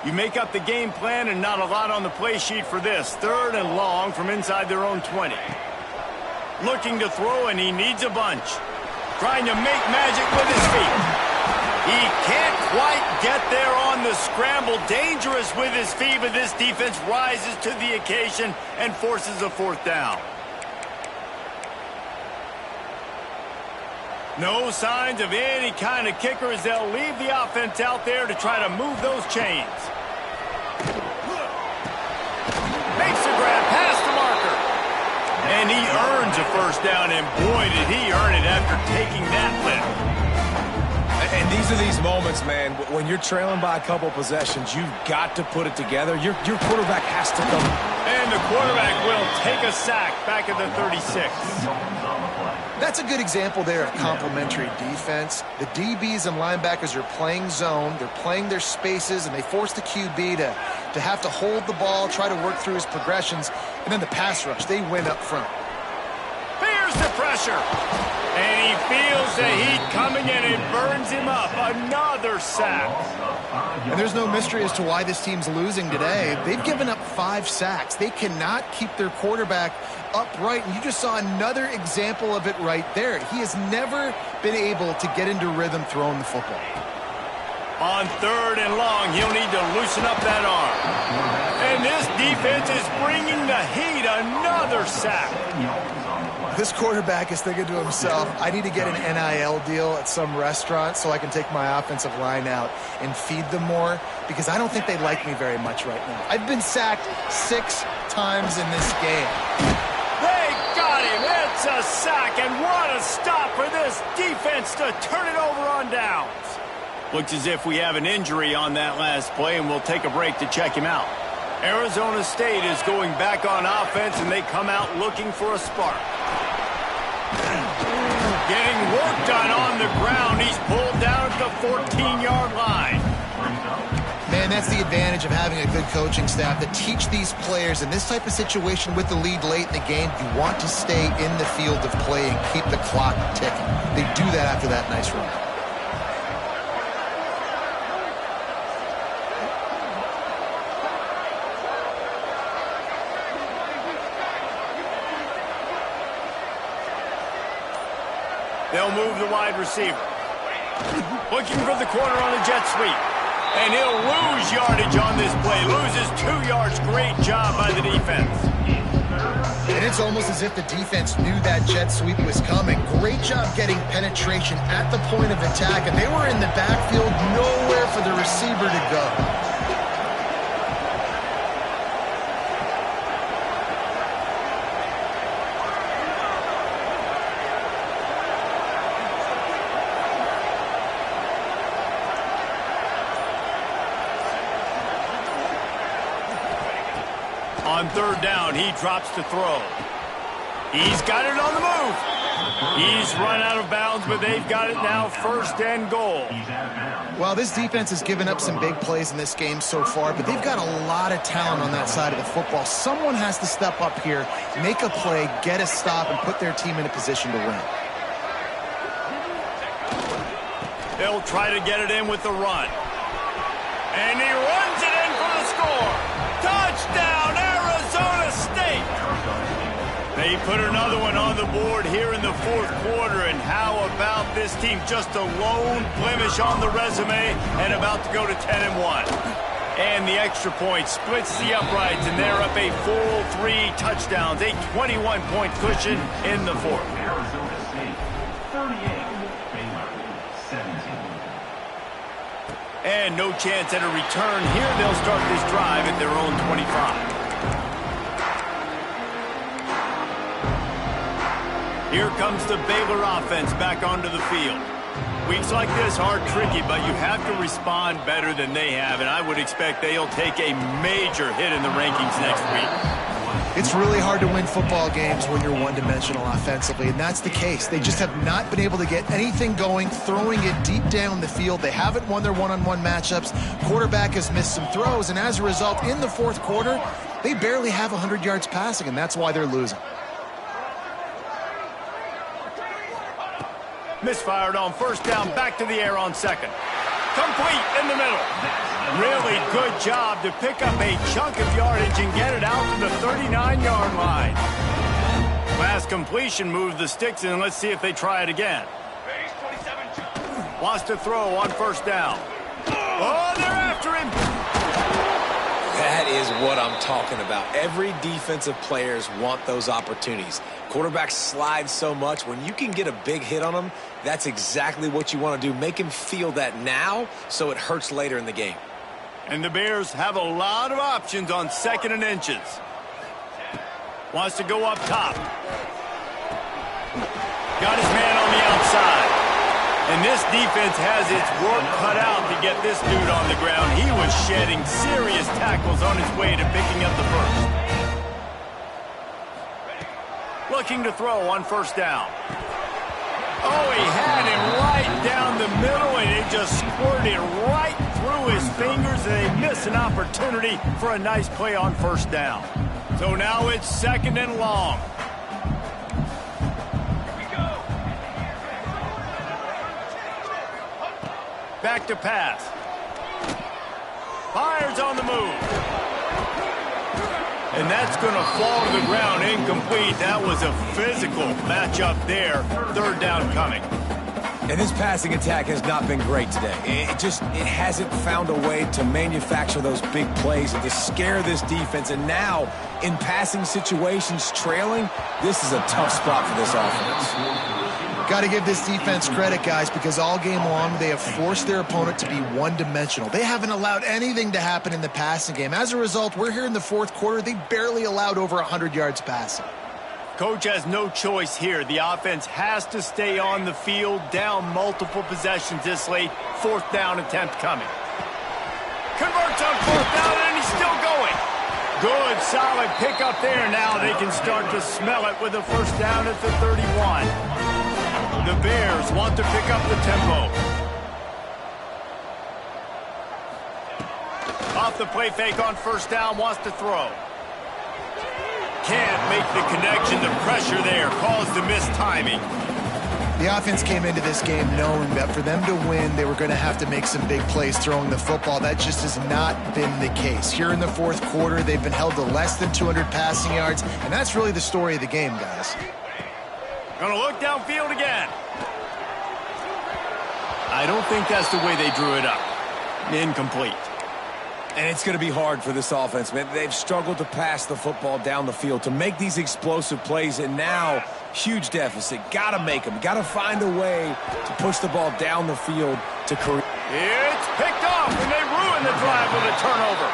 You make up the game plan and not a lot on the play sheet for this. 3rd and long from inside their own 20. Looking to throw, and he needs a bunch. Trying to make magic with his feet. He can't quite get there on the scramble. Dangerous with his feet, but this defense rises to the occasion and forces a 4th down. No signs of any kind of kicker as they'll leave the offense out there to try to move those chains. Makes the grab past the marker. And he earns a 1st down, and boy, did he earn it after taking that lift. And these are these moments, man, when you're trailing by a couple possessions, you've got to put it together. Your quarterback has to come. And the quarterback will take a sack back at the 36. That's a good example there of complementary defense. The DBs and linebackers are playing zone. They're playing their spaces, and they force the QB to have to hold the ball, try to work through his progressions. And then the pass rush, they win up front. Here's the pressure. And he feels the heat coming, and it burns him up. Another sack. And there's no mystery as to why this team's losing today. They've given up 5 sacks. They cannot keep their quarterback upright, and you just saw another example of it right there. He has never been able to get into rhythm throwing the football. On 3rd and long, he'll need to loosen up that arm. And this defense is bringing the heat. Another sack. This quarterback is thinking to himself, I need to get an NIL deal at some restaurant so I can take my offensive line out and feed them more, because I don't think they like me very much right now. I've been sacked 6 times in this game. They got him. It's a sack, and what a stop for this defense to turn it over on downs. Looks as if we have an injury on that last play, and we'll take a break to check him out. Arizona State is going back on offense, and they come out looking for a spark. Getting work done on the ground. He's pulled down at the 14-yard line. Man, that's the advantage of having a good coaching staff that teach these players in this type of situation with the lead late in the game. You want to stay in the field of play and keep the clock ticking. They do that after that nice run. They'll move the wide receiver. Looking for the corner on a jet sweep. And he'll lose yardage on this play. Loses 2 yards. Great job by the defense. And it's almost as if the defense knew that jet sweep was coming. Great job getting penetration at the point of attack. And they were in the backfield, nowhere for the receiver to go. On 3rd down, he drops to throw. He's got it on the move. He's run out of bounds, but they've got it now 1st and goal. Well, this defense has given up some big plays in this game so far, but they've got a lot of talent on that side of the football. Someone has to step up here, make a play, get a stop, and put their team in a position to win. They'll try to get it in with the run. And he runs it in for the score. Touchdown! He put another one on the board here in the fourth quarter, and how about this team? Just a lone blemish on the resume and about to go to 10-1. And the extra point splits the uprights, and they're up a full 3 touchdowns, a 21-point cushion in the fourth. Arizona State, 38. Baylor, 17. And no chance at a return here. They'll start this drive at their own 25. Here comes the Baylor offense back onto the field. Weeks like this are tricky, but you have to respond better than they have, and I would expect they'll take a major hit in the rankings next week. It's really hard to win football games when you're one-dimensional offensively, and that's the case. They just have not been able to get anything going, throwing it deep down the field. They haven't won their one-on-one matchups. Quarterback has missed some throws, and as a result, in the fourth quarter, they barely have 100 yards passing, and that's why they're losing. Misfired on first down, back to the air on second. Complete in the middle. Really good job to pick up a chunk of yardage and get it out to the 39-yard line. Last completion moved the sticks, and let's see if they try it again. Wants to throw on first down. Oh, they're after him. That is what I'm talking about. Every defensive players want those opportunities. Quarterbacks slide so much. When you can get a big hit on them, that's exactly what you want to do. Make him feel that now so it hurts later in the game. And the Bears have a lot of options on second and inches. Wants to go up top. Got his man on the outside. And this defense has its work cut out to get this dude on the ground. He was shedding serious tackles on his way to picking up the first. Looking to throw on first down. Oh, he had him right down the middle, and it just squirted right through his fingers, and they miss an opportunity for a nice play on first down. So now it's second and long. Back to pass. Fires on the move. And that's going to fall to the ground incomplete. That was a physical matchup there. Third down coming. And this passing attack has not been great today. It hasn't found a way to manufacture those big plays and to scare this defense. And now, in passing situations, trailing, this is a tough spot for this offense. Got to give this defense credit, guys, because all game long they have forced their opponent to be one-dimensional. They haven't allowed anything to happen in the passing game. As a result, we're here in the fourth quarter. They barely allowed over 100 yards passing. Coach has no choice here. The offense has to stay on the field, down multiple possessions this late. Fourth down attempt coming. Converts on fourth down, and he's still going. Good, solid pickup there. Now they can start to smell it with a first down at the 31. The Bears want to pick up the tempo. Off the play fake on first down, wants to throw. Can't make the connection. The pressure there caused the mistiming. The offense came into this game knowing that for them to win, they were going to have to make some big plays throwing the football. That just has not been the case. Here in the fourth quarter, they've been held to less than 200 passing yards, and that's really the story of the game, guys. Gonna look downfield again. I don't think that's the way they drew it up. Incomplete. And it's going to be hard for this offense, man. They've struggled to pass the football down the field, to make these explosive plays, and now huge deficit. Got to make them. Got to find a way to push the ball down the field to create. It's picked off, and they ruin the drive with a turnover.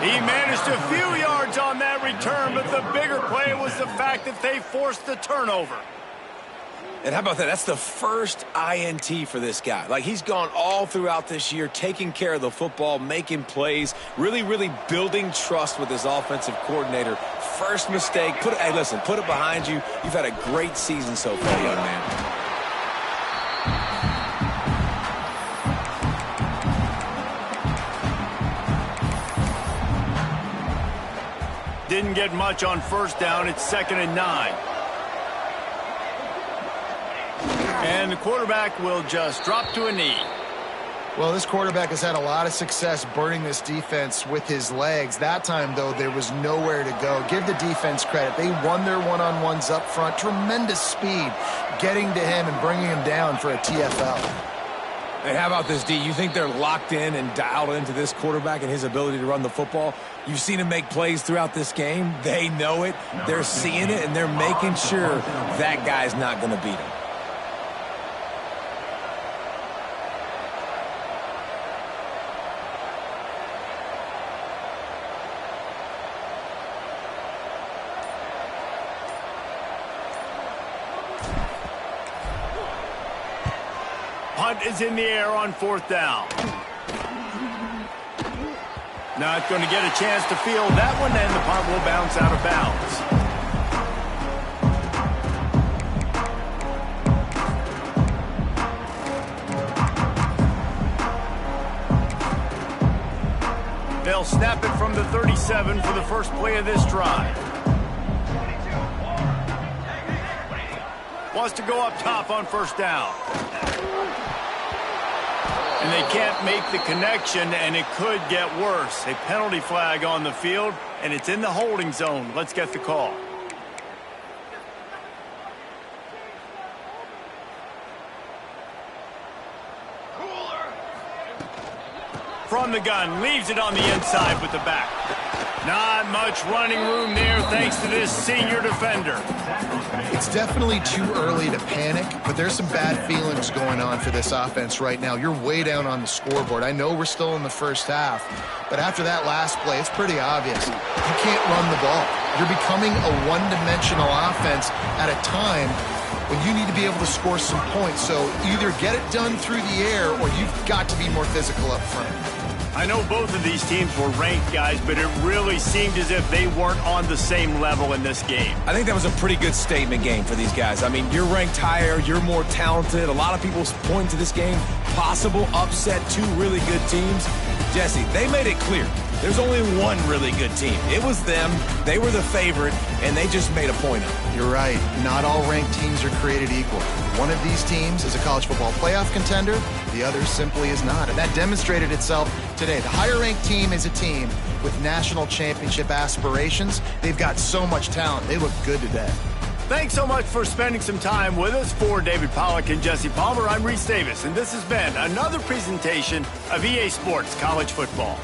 He managed a few yards on that return, but the bigger play was the fact that they forced the turnover. And how about that? That's the first INT for this guy. Like, he's gone all throughout this year, taking care of the football, making plays, really, really building trust with his offensive coordinator. First mistake. Hey, listen, put it behind you. You've had a great season so far, young man. Didn't get much on first down. It's 2nd and 9. And the quarterback will just drop to a knee. Well, this quarterback has had a lot of success burning this defense with his legs. That time, though, there was nowhere to go. Give the defense credit. They won their one-on-ones up front. Tremendous speed getting to him and bringing him down for a TFL. Hey, how about this, D? You think they're locked in and dialed into this quarterback and his ability to run the football? You've seen him make plays throughout this game. They know it. They're seeing it, and they're making sure that guy's not going to beat him. Punt is in the air on 4th down. Not going to get a chance to field that one, and the punt will bounce out of bounds. They'll snap it from the 37 for the first play of this drive. Wants to go up top on 1st down. And they can't make the connection, and it could get worse. A penalty flag on the field, and it's in the holding zone. Let's get the call. From the gun, leaves it on the inside with the back. Not much running room there thanks to this senior defender. It's definitely too early to panic, but there's some bad feelings going on for this offense right now. You're way down on the scoreboard. I know we're still in the first half, but after that last play, it's pretty obvious. You can't run the ball. You're becoming a one-dimensional offense at a time when you need to be able to score some points. So either get it done through the air or you've got to be more physical up front. I know both of these teams were ranked, guys, but it really seemed as if they weren't on the same level in this game. I think that was a pretty good statement game for these guys. I mean, you're ranked higher, you're more talented. A lot of people point to this game, possible upset, two really good teams. Jesse, they made it clear. There's only one really good team. It was them. They were the favorite, and they just made a point of it. You're right. Not all ranked teams are created equal. One of these teams is a college football playoff contender. The other simply is not. And that demonstrated itself today. The higher-ranked team is a team with national championship aspirations. They've got so much talent. They look good today. Thanks so much for spending some time with us. For David Pollack and Jesse Palmer, I'm Reese Davis, and this has been another presentation of EA Sports College Football.